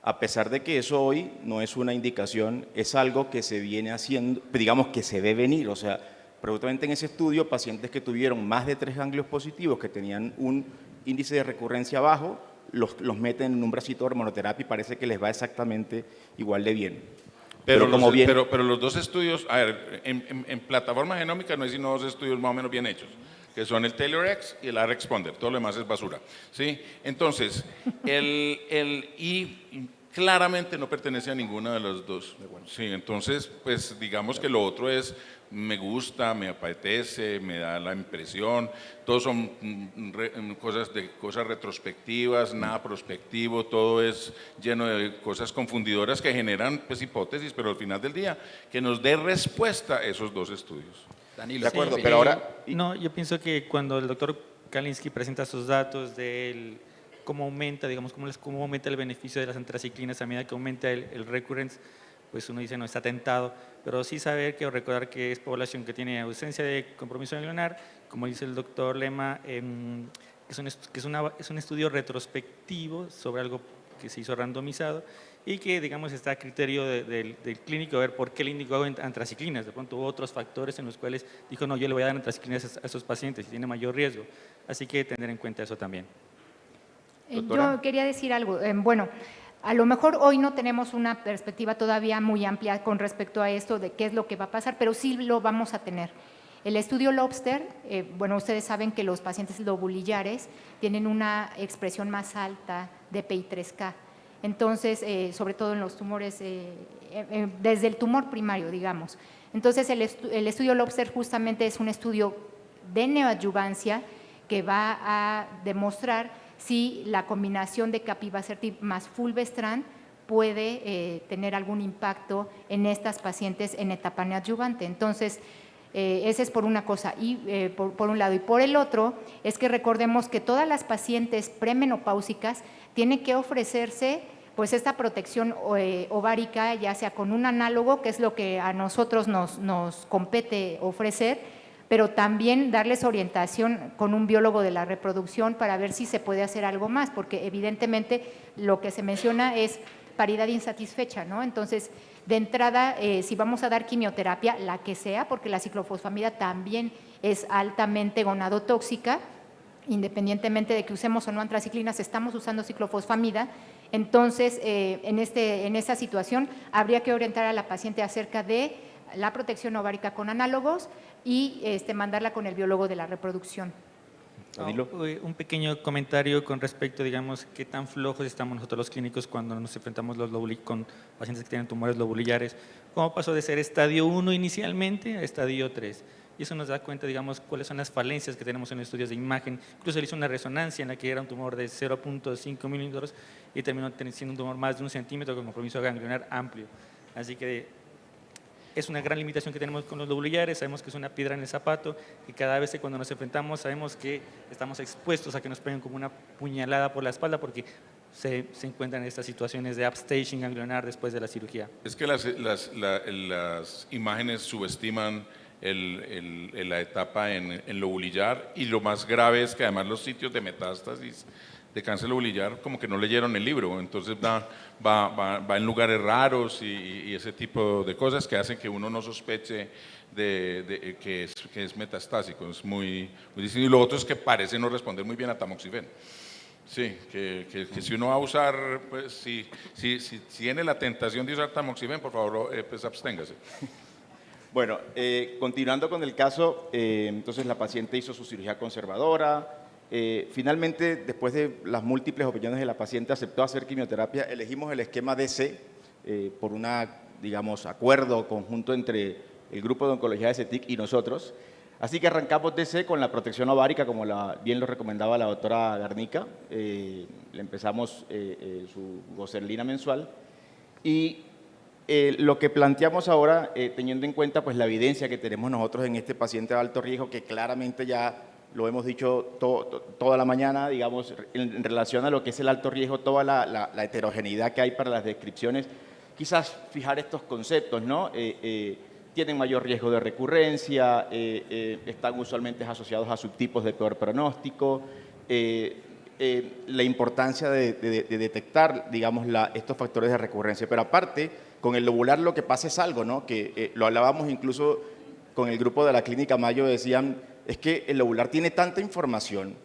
Speaker 3: A pesar de que eso hoy no es una indicación, es algo que se viene haciendo, digamos que se ve venir, o sea, Precisamente en ese estudio, pacientes que tuvieron más de 3 ganglios positivos, que tenían un índice de recurrencia bajo, los meten en un bracito de hormonoterapia y parece que les va exactamente igual de bien.
Speaker 5: Pero
Speaker 3: Pero
Speaker 5: los dos estudios, a ver, en plataforma genómica no hay sino 2 estudios más o menos bien hechos, que son el TaylorX y el R-Responder, todo lo demás es basura, ¿sí? Entonces, y claramente no pertenece a ninguna de las dos, sí, entonces, pues digamos que lo otro es, me gusta, me apetece, me da la impresión, todos son cosas retrospectivas, nada prospectivo, todo es lleno de cosas confundidoras que generan pues hipótesis, pero al final del día, que nos dé respuesta a esos 2 estudios.
Speaker 4: Danilo,
Speaker 3: de acuerdo,
Speaker 4: sí.
Speaker 3: pero ahora…
Speaker 1: No, yo pienso que cuando el doctor Kalinsky presenta sus datos de cómo aumenta, digamos, cómo aumenta el beneficio de las antraciclinas a medida que aumenta el recurrence, pues uno dice no está tentado, pero sí saber que o recordar que es población que tiene ausencia de compromiso ganglionar, como dice el doctor Lema, es un estudio retrospectivo sobre algo que se hizo randomizado y que, digamos, está a criterio del clínico ver por qué el indicó antraciclinas. De pronto hubo otros factores en los cuales dijo, no, yo le voy a dar antraciclinas a esos pacientes y tiene mayor riesgo. Así que tener en cuenta eso también.
Speaker 3: Doctora.
Speaker 2: Yo quería decir algo. Bueno, a lo mejor hoy no tenemos una perspectiva todavía muy amplia con respecto a esto de qué es lo que va a pasar, pero sí lo vamos a tener. El estudio Lobster, bueno, ustedes saben que los pacientes lobulillares tienen una expresión más alta de PI3K. Entonces, sobre todo en los tumores, desde el tumor primario, digamos. Entonces, el estudio Lobster justamente es un estudio de neoadyuvancia que va a demostrar si la combinación de capivasertib más fulvestrant puede tener algún impacto en estas pacientes en etapa neoadyuvante. Entonces, ese es por una cosa, y por un lado. Y por el otro, es que recordemos que todas las pacientes premenopáusicas tienen que ofrecerse pues esta protección ovárica, ya sea con un análogo, que es lo que a nosotros nos compete ofrecer, pero también darles orientación con un biólogo de la reproducción para ver si se puede hacer algo más, porque evidentemente lo que se menciona es paridad insatisfecha, ¿no? Entonces, de entrada, si vamos a dar quimioterapia, la que sea, porque la ciclofosfamida también es altamente gonadotóxica, independientemente de que usemos o no antraciclinas, estamos usando ciclofosfamida. Entonces, en esta situación, habría que orientar a la paciente acerca de la protección ovárica con análogos y mandarla con el biólogo de la reproducción.
Speaker 3: Danilo.
Speaker 1: Un pequeño comentario con respecto, digamos, qué tan flojos estamos nosotros los clínicos cuando nos enfrentamos con pacientes que tienen tumores lobulillares. ¿Cómo pasó de ser estadio 1 inicialmente a estadio 3? Y eso nos da cuenta, digamos, cuáles son las falencias que tenemos en los estudios de imagen. Incluso le hizo una resonancia en la que era un tumor de 0.5 milímetros y terminó siendo un tumor más de 1 centímetro con compromiso ganglionar amplio. Así que es una gran limitación que tenemos con los lobulillares, sabemos que es una piedra en el zapato y cada vez que cuando nos enfrentamos sabemos que estamos expuestos a que nos peguen como una puñalada por la espalda porque se encuentran en estas situaciones de upstaging ganglionar después de la cirugía.
Speaker 5: Es que las imágenes subestiman la etapa en lobulillar y lo más grave es que además los sitios de metástasis de cáncer lobulillar como que no leyeron el libro, entonces va en lugares raros y ese tipo de cosas que hacen que uno no sospeche que es metastásico, es muy distinto. Y lo otro es que parece no responder muy bien a tamoxifen. Sí, que si uno va a usar, pues si tiene la tentación de usar tamoxifen, por favor, pues absténgase.
Speaker 3: Bueno, continuando con el caso, entonces la paciente hizo su cirugía conservadora. Finalmente, después de las múltiples opiniones de la paciente, aceptó hacer quimioterapia. Elegimos el esquema DC por un, digamos, acuerdo conjunto entre el grupo de oncología de CETIC y nosotros. Así que arrancamos DC con la protección ovárica, como bien lo recomendaba la doctora Garnica. Le empezamos su goserlina mensual. Y lo que planteamos ahora, teniendo en cuenta pues, la evidencia que tenemos nosotros en este paciente de alto riesgo, que claramente ya lo hemos dicho toda la mañana, digamos, en relación a lo que es el alto riesgo, toda la heterogeneidad que hay para las descripciones, quizás fijar estos conceptos, ¿no? Tienen mayor riesgo de recurrencia, están usualmente asociados a subtipos de peor pronóstico, la importancia de detectar, digamos, estos factores de recurrencia. Pero aparte, con el lobular lo que pasa es algo, ¿no? Que lo hablábamos incluso con el grupo de la Clínica Mayo decían, es que el lobular tiene tanta información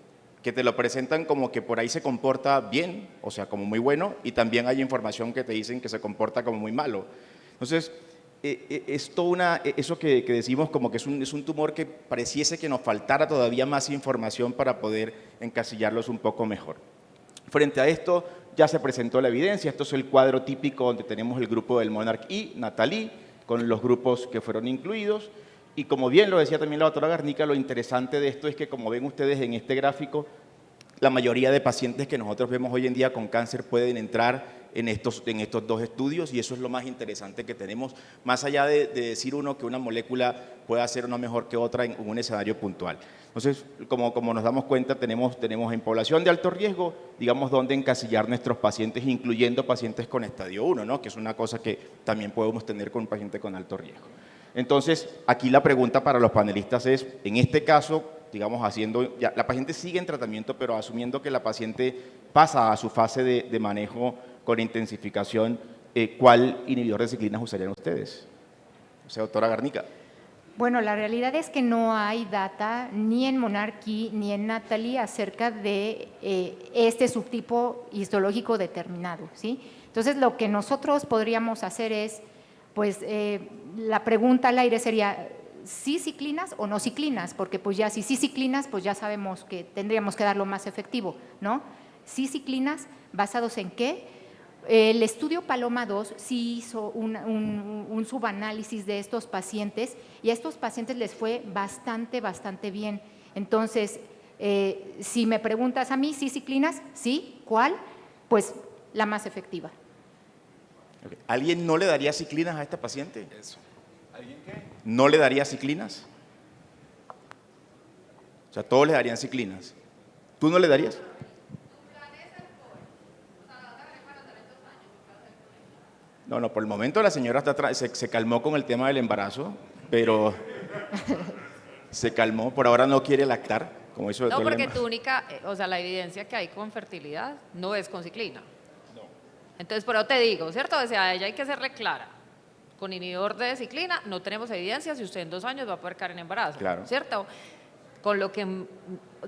Speaker 3: que te lo presentan como que por ahí se comporta bien, o sea, como muy bueno, y también hay información que te dicen que se comporta como muy malo. Entonces, eso que decimos como que es un tumor que pareciese que nos faltara todavía más información para poder encasillarlos un poco mejor. Frente a esto, ya se presentó la evidencia. Esto es el cuadro típico donde tenemos el grupo del Monarch y Nathalie, con los grupos que fueron incluidos. Y como bien lo decía también la doctora Garnica, lo interesante de esto es que, como ven ustedes en este gráfico, la mayoría de pacientes que nosotros vemos hoy en día con cáncer pueden entrar en estos dos estudios, y eso es lo más interesante que tenemos, más allá de decir uno que una molécula pueda ser una mejor que otra en un escenario puntual. Entonces, como nos damos cuenta, tenemos en población de alto riesgo, digamos, dónde encasillar nuestros pacientes, incluyendo pacientes con estadio 1, ¿no? Que es una cosa que también podemos tener con un paciente con alto riesgo. Entonces, aquí la pregunta para los panelistas es, en este caso, digamos, la paciente sigue en tratamiento, pero asumiendo que la paciente pasa a su fase de manejo con intensificación, ¿cuál inhibidor de ciclinas usarían ustedes? O sea, doctora Garnica.
Speaker 2: Bueno, la realidad es que no hay data ni en Monarchy ni en Nathalie acerca de este subtipo histológico determinado, ¿sí? Entonces, lo que nosotros podríamos hacer es, pues, la pregunta al aire sería, ¿sí ciclinas o no ciclinas? Porque pues ya si sí ciclinas, pues ya sabemos que tendríamos que dar lo más efectivo, ¿no? Sí ciclinas, ¿basados en qué? El estudio Paloma 2 sí hizo un subanálisis de estos pacientes, y a estos pacientes les fue bastante bien. Entonces, si me preguntas a mí, ¿sí ciclinas? Sí. ¿Cuál? Pues la más efectiva.
Speaker 3: ¿Alguien no le daría ciclinas a esta paciente?
Speaker 4: Eso.
Speaker 3: ¿Alguien qué? ¿No le daría ciclinas? O sea, todos le darían ciclinas. ¿Tú no le darías? No, por el momento la señora se calmó con el tema del embarazo, pero se calmó. Por ahora no quiere lactar, como hizo
Speaker 7: No,
Speaker 3: el
Speaker 7: porque
Speaker 3: embarazo.
Speaker 7: tu única, o sea, la evidencia que hay con fertilidad no es con ciclina. No. Entonces, por eso te digo, ¿cierto? O sea, a ella hay que serle clara. Con inhibidor de ciclina no tenemos evidencia si usted en 2 años va a poder caer en embarazo,
Speaker 3: Claro.
Speaker 7: ¿cierto? Con lo que,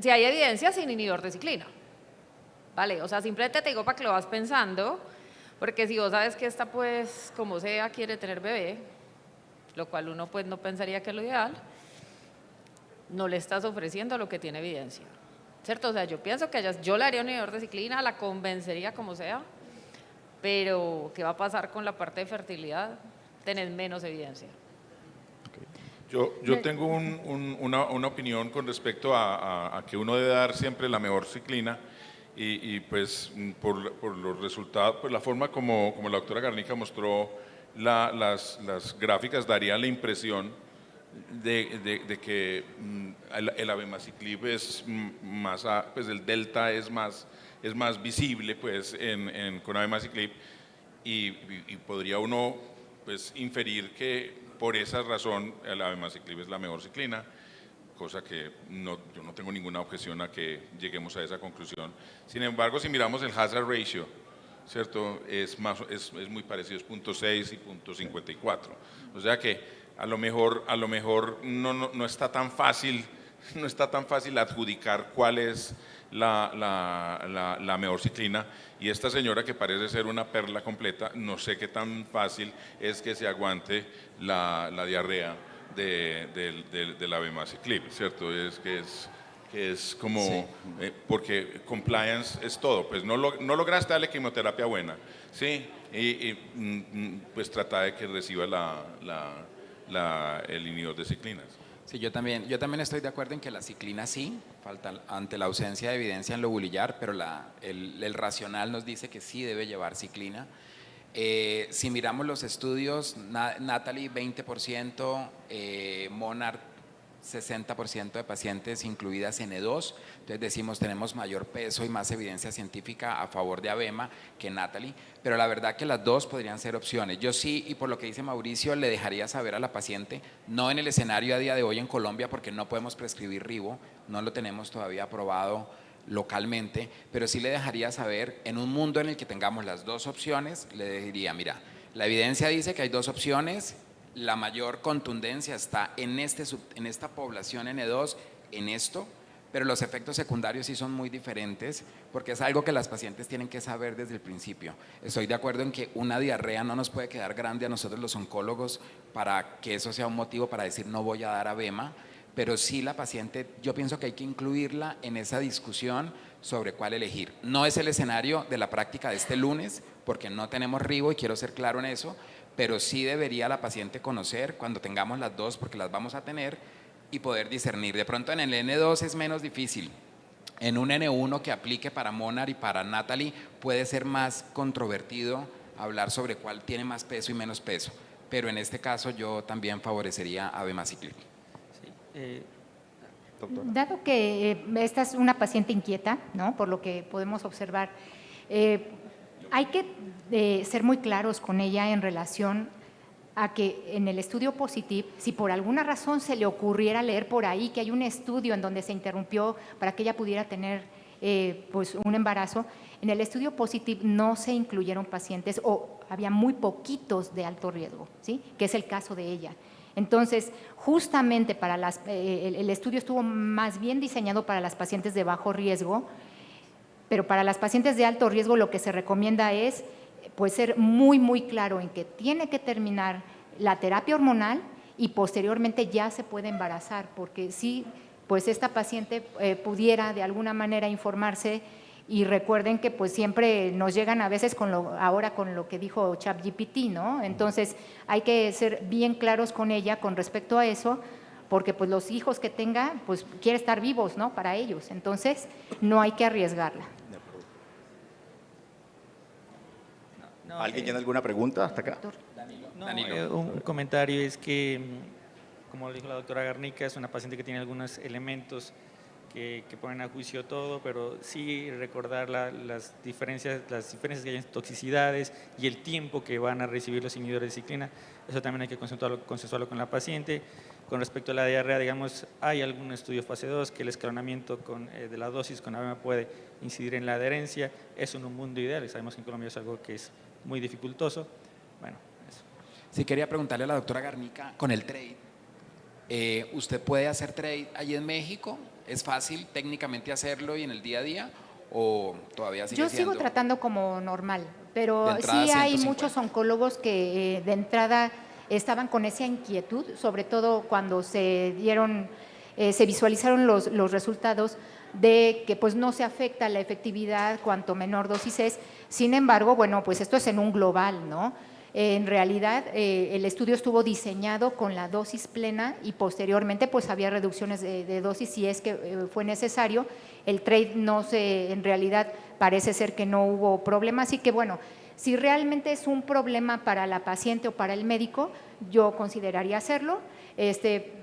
Speaker 7: si hay evidencia sin inhibidor de ciclina, ¿vale? O sea, simplemente te digo para que lo vas pensando, porque si vos sabes que esta, pues, como sea, quiere tener bebé, lo cual uno, pues, no pensaría que es lo ideal, no le estás ofreciendo lo que tiene evidencia, ¿cierto? O sea, yo pienso que yo le haría un inhibidor de ciclina, la convencería como sea, pero ¿qué va a pasar con la parte de fertilidad? Tenés menos evidencia.
Speaker 5: Yo tengo una opinión con respecto a que uno debe dar siempre la mejor ciclina, y pues por los resultados, pues la forma como la doctora Garnica mostró las gráficas daría la impresión de que el abemaciclib es más, pues el delta es más visible, pues con abemaciclib, y podría uno, pues, inferir que por esa razón el abemaciclib es la mejor ciclina, cosa que yo no tengo ninguna objeción a que lleguemos a esa conclusión. Sin embargo, si miramos el hazard ratio, ¿cierto? Es muy parecido, es 0.6 y 0.54. O sea que a lo mejor no está tan fácil adjudicar cuál es la mejor ciclina, y esta señora, que parece ser una perla completa, no sé qué tan fácil es que se aguante la diarrea del abemaciclib, ¿cierto? Es como, sí. Porque compliance es todo, pues no lograste darle quimioterapia buena, ¿sí? Y pues trata de que reciba el inhibidor de ciclinas.
Speaker 4: Sí, yo también estoy de acuerdo en que la ciclina sí, falta ante la ausencia de evidencia en lobulillar, pero el racional nos dice que sí debe llevar ciclina. Si miramos los estudios, Nathalie 20%, Monarch 60% de pacientes incluidas en E2, entonces decimos tenemos mayor peso y más evidencia científica a favor de Abema que Nathalie, pero la verdad que las dos podrían ser opciones. Yo sí, y por lo que dice Mauricio, le dejaría saber a la paciente, no en el escenario a día de hoy en Colombia, porque no podemos prescribir ribo, no lo tenemos todavía aprobado localmente, pero sí le dejaría saber, en un mundo en el que tengamos las dos opciones, le diría, mira, la evidencia dice que hay dos opciones, la mayor contundencia está en esta población N2, en esto, pero los efectos secundarios sí son muy diferentes porque es algo que las pacientes tienen que saber desde el principio. Estoy de acuerdo en que una diarrea no nos puede quedar grande a nosotros los oncólogos para que eso sea un motivo para decir no voy a dar abema, pero sí la paciente, yo pienso que hay que incluirla en esa discusión sobre cuál elegir. No es el escenario de la práctica de este lunes porque no tenemos ribo y quiero ser claro en eso, pero sí debería la paciente conocer cuando tengamos las dos, porque las vamos a tener, y poder discernir. De pronto en el N2 es menos difícil. En un N1 que aplique para Monarch y para Natalie puede ser más controvertido hablar sobre cuál tiene más peso y menos peso, pero en este caso yo también favorecería abemaciclib.
Speaker 2: Dado que esta es una paciente inquieta, ¿no? Por lo que podemos observar, hay que ser muy claros con ella en relación a que en el estudio positivo, si por alguna razón se le ocurriera leer por ahí que hay un estudio en donde se interrumpió para que ella pudiera tener pues un embarazo, en el estudio positivo no se incluyeron pacientes o había muy poquitos de alto riesgo, ¿sí? Que es el caso de ella. Entonces, justamente para el estudio estuvo más bien diseñado para las pacientes de bajo riesgo, pero para las pacientes de alto riesgo lo que se recomienda es pues ser muy, muy claro en que tiene que terminar la terapia hormonal y posteriormente ya se puede embarazar, porque si pues esta paciente pudiera de alguna manera informarse. Y recuerden que pues siempre nos llegan a veces ahora con lo que dijo ChatGPT, ¿no? Entonces hay que ser bien claros con ella con respecto a eso, porque pues los hijos que tenga, pues quiere estar vivos, ¿no? Para ellos. Entonces no hay que arriesgarla.
Speaker 3: ¿Alguien tiene alguna pregunta hasta acá?
Speaker 1: No,
Speaker 4: Danilo.
Speaker 1: un comentario es que, como dijo la doctora Garnica, es una paciente que tiene algunos elementos que ponen a juicio todo, pero sí recordar las diferencias que hay en toxicidades y el tiempo que van a recibir los inhibidores de ciclina. Eso también hay que consensuarlo con la paciente. Con respecto a la diarrea, digamos, hay algún estudio fase 2 que el escalonamiento de la dosis con abema puede incidir en la adherencia. Eso en un mundo ideal, y sabemos que en Colombia es algo que es muy dificultoso. Bueno, eso.
Speaker 4: Sí, quería preguntarle a la doctora Garnica, con el trade, ¿usted puede hacer trade allí en México? ¿Es fácil técnicamente hacerlo y en el día a día? ¿O todavía sigue
Speaker 2: Yo
Speaker 4: siendo?
Speaker 2: sigo tratando como normal, pero
Speaker 4: De entrada,
Speaker 2: sí hay
Speaker 4: 150.
Speaker 2: muchos oncólogos que de entrada estaban con esa inquietud, sobre todo cuando se visualizaron los resultados de que pues no se afecta la efectividad cuanto menor dosis es. Sin embargo, bueno, pues esto es en un global, ¿no? En realidad, el estudio estuvo diseñado con la dosis plena y posteriormente pues había reducciones de dosis si es que fue necesario. El trade en realidad parece ser que no hubo problema, así que bueno, si realmente es un problema para la paciente o para el médico, yo consideraría hacerlo.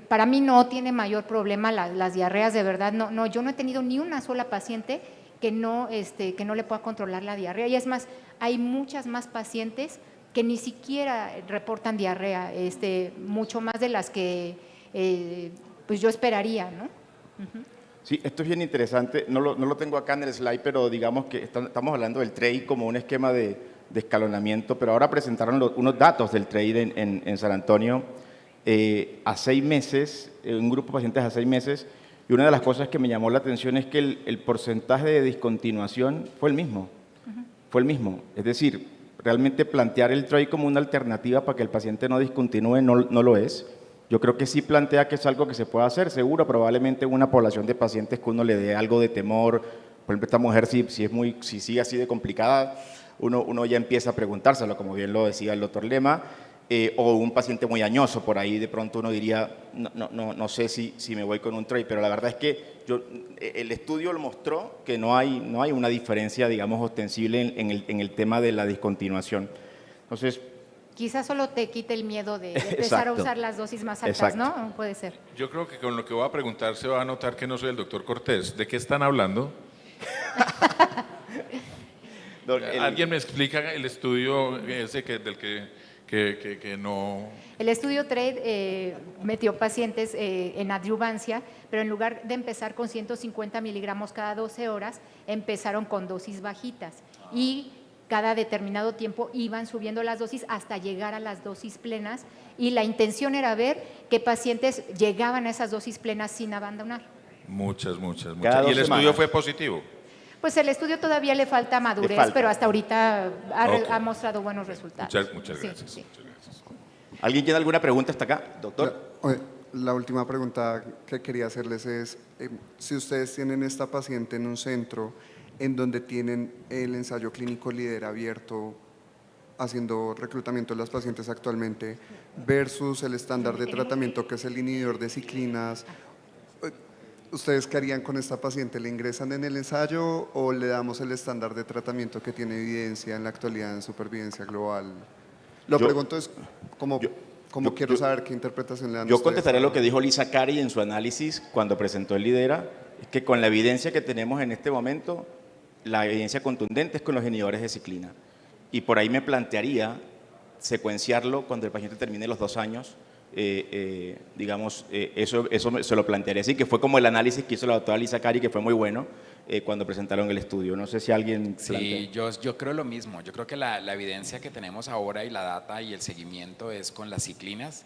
Speaker 2: Para mí no tiene mayor problema las diarreas, de verdad, no, yo no he tenido ni una sola paciente que no le pueda controlar la diarrea, y es más, hay muchas más pacientes que ni siquiera reportan diarrea, mucho más de las que pues yo esperaría, ¿no?
Speaker 3: Sí, esto es bien interesante. No lo tengo acá en el slide, pero digamos que estamos hablando del trade como un esquema de escalonamiento, pero ahora presentaron unos datos del trade en San Antonio a 6 meses, un grupo de pacientes a 6 meses, y una de las cosas que me llamó la atención es que el porcentaje de discontinuación fue el mismo. Fue el mismo. Es decir, realmente plantear el trade como una alternativa para que el paciente no discontinúe no lo es. Yo creo que sí plantea que es algo que se puede hacer, seguro, probablemente en una población de pacientes que uno le dé algo de temor. Por ejemplo, esta mujer si sigue así de complicada, uno ya empieza a preguntárselo, como bien lo decía el doctor Lema, o un paciente muy añoso, por ahí de pronto uno diría, no sé si me voy con un trade, pero la verdad es que el estudio lo mostró que no hay una diferencia, digamos, ostensible en el tema de la discontinuación. Entonces,
Speaker 2: Quizás solo te quite el miedo de empezar a usar las dosis más altas,
Speaker 3: Exacto.
Speaker 2: ¿no? Puede ser.
Speaker 5: Yo creo que con lo que voy a preguntar se va a notar que no soy el doctor Cortés. ¿De qué están hablando? ¿Alguien me explica el estudio ese del que no?
Speaker 2: El estudio TRADE metió pacientes en adyuvancia, pero en lugar de empezar con 150 miligramos cada 12 horas, empezaron con dosis bajitas y cada determinado tiempo iban subiendo las dosis hasta llegar a las dosis plenas y la intención era ver qué pacientes llegaban a esas dosis plenas sin abandonar.
Speaker 5: Muchas.
Speaker 3: Cada
Speaker 5: ¿Y el
Speaker 3: 2
Speaker 5: estudio
Speaker 3: semanas.
Speaker 5: fue positivo?
Speaker 2: Pues el estudio todavía le falta madurez,
Speaker 3: falta.
Speaker 2: pero hasta ahorita
Speaker 5: Ok.
Speaker 2: ha mostrado buenos resultados.
Speaker 5: Muchas
Speaker 2: Sí,
Speaker 5: gracias.
Speaker 2: sí.
Speaker 5: Muchas gracias.
Speaker 3: ¿Alguien tiene alguna pregunta hasta acá, doctor?
Speaker 6: Oye, la última pregunta que quería hacerles es, si ustedes tienen esta paciente en un centro en donde tienen el ensayo clínico líder abierto, haciendo reclutamiento de las pacientes actualmente, versus el estándar de tratamiento que es el inhibidor de ciclinas, ¿ustedes qué harían con esta paciente? ¿Le ingresan en el ensayo o le damos el estándar de tratamiento que tiene evidencia en la actualidad en supervivencia global? Lo
Speaker 3: Yo-
Speaker 6: pregunto es como quiero saber qué interpretación le dan
Speaker 3: Yo
Speaker 6: ustedes
Speaker 3: contestaré
Speaker 6: a-
Speaker 3: lo que dijo Lisa Cari en su análisis cuando presentó el Lidera, es que con la evidencia que tenemos en este momento, la evidencia contundente es con los inhibidores de ciclina. Y por ahí me plantearía secuenciarlo cuando el paciente termine los 2 años. Eso se lo plantearía así, que fue como el análisis que hizo la doctora Lisa Cari, que fue muy bueno cuando presentaron el estudio. No sé si alguien
Speaker 4: Sí, yo creo lo mismo. Yo creo que la evidencia que tenemos ahora y la data y el seguimiento es con las ciclinas.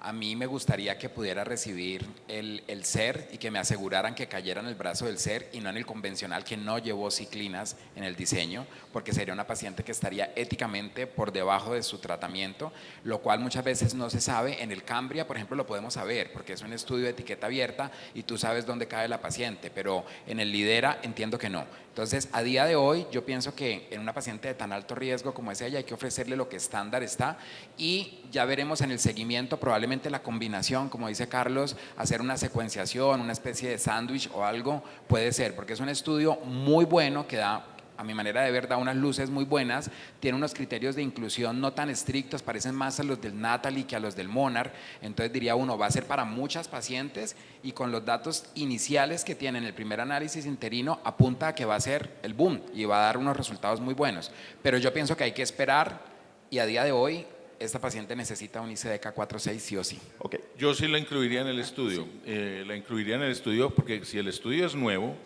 Speaker 4: A mí me gustaría que pudiera recibir el SER y que me aseguraran que cayera en el brazo del SER y no en el convencional que no llevó ciclinas en el diseño, porque sería una paciente que estaría éticamente por debajo de su tratamiento, lo cual muchas veces no se sabe. En el Cambria, por ejemplo, lo podemos saber, porque es un estudio de etiqueta abierta y tú sabes dónde cae la paciente, pero en el Lidera entiendo que no. Entonces, a día de hoy, yo pienso que en una paciente de tan alto riesgo como es ella, hay que ofrecerle lo que estándar está y ya veremos en el seguimiento probablemente la combinación, como dice Carlos, hacer una secuenciación, una especie de sándwich o algo puede ser, porque es un estudio muy bueno que da, a mi manera de ver, da unas luces muy buenas, tiene unos criterios de inclusión no tan estrictos, parecen más a los del Natalie que a los del Monarch, entonces diría uno, va a ser para muchas pacientes y con los datos iniciales que tiene en el primer análisis interino, apunta a que va a ser el boom y va a dar unos resultados muy buenos, pero yo pienso que hay que esperar y a día de hoy esta paciente necesita un ICDK 4/6 sí o sí.
Speaker 3: Okay.
Speaker 5: Yo sí la incluiría en el estudio. La incluiría en el estudio porque si el estudio es nuevo,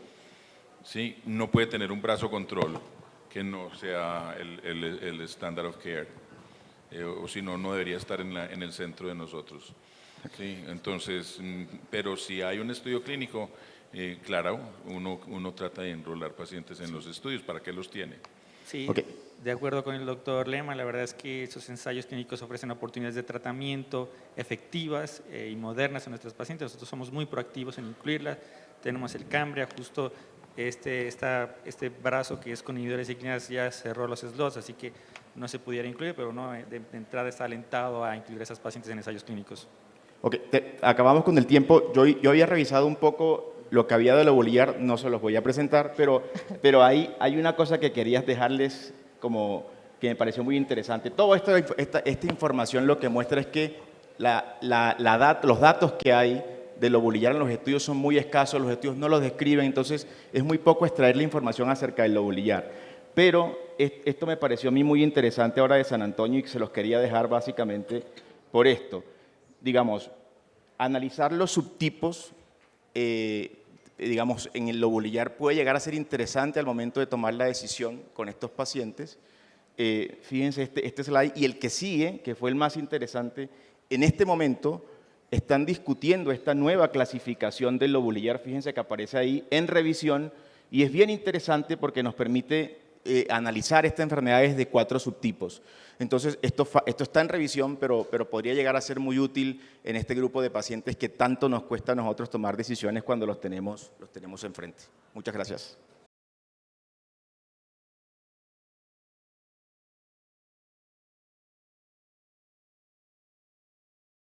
Speaker 5: ¿sí? No puede tener un brazo control que no sea el standard of care. O si no, no debería estar en el centro de nosotros. ¿Sí? Entonces, pero si hay un estudio clínico, claro, uno trata de enrolar pacientes en los estudios. ¿Para qué los tiene?
Speaker 1: Sí,
Speaker 3: Ok.
Speaker 1: de acuerdo con el doctor Lema, la verdad es que esos ensayos clínicos ofrecen oportunidades de tratamiento efectivas y modernas a nuestros pacientes. Nosotros somos muy proactivos en incluirlas. Tenemos el Cambria, justo este brazo que es con inhibidores de ciclinas ya cerró los slots, así que no se pudiera incluir, pero no, de entrada está alentado a incluir a esas pacientes en ensayos clínicos.
Speaker 3: Ok, acabamos con el tiempo. Yo había revisado un poco lo que había de Lobolillar, no se los voy a presentar, pero hay una cosa que quería dejarles como que me pareció muy interesante. Todo esta información lo que muestra es que los datos que hay de Lobolillar en los estudios son muy escasos, los estudios no los describen, entonces es muy poco extraer la información acerca del Lobolillar. Pero esto me pareció a mí muy interesante ahora de San Antonio y se los quería dejar básicamente por esto. Digamos, analizar los subtipos, digamos, en el Lobolillar puede llegar a ser interesante al momento de tomar la decisión con estos pacientes. Fíjense este slide y el que sigue, que fue el más interesante, en este momento están discutiendo esta nueva clasificación del Lobolillar, fíjense que aparece ahí en revisión y es bien interesante porque nos permite analizar esta enfermedad desde 4 subtipos. Entonces, esto está en revisión, pero podría llegar a ser muy útil en este grupo de pacientes que tanto nos cuesta a nosotros tomar decisiones cuando los tenemos enfrente. Muchas gracias.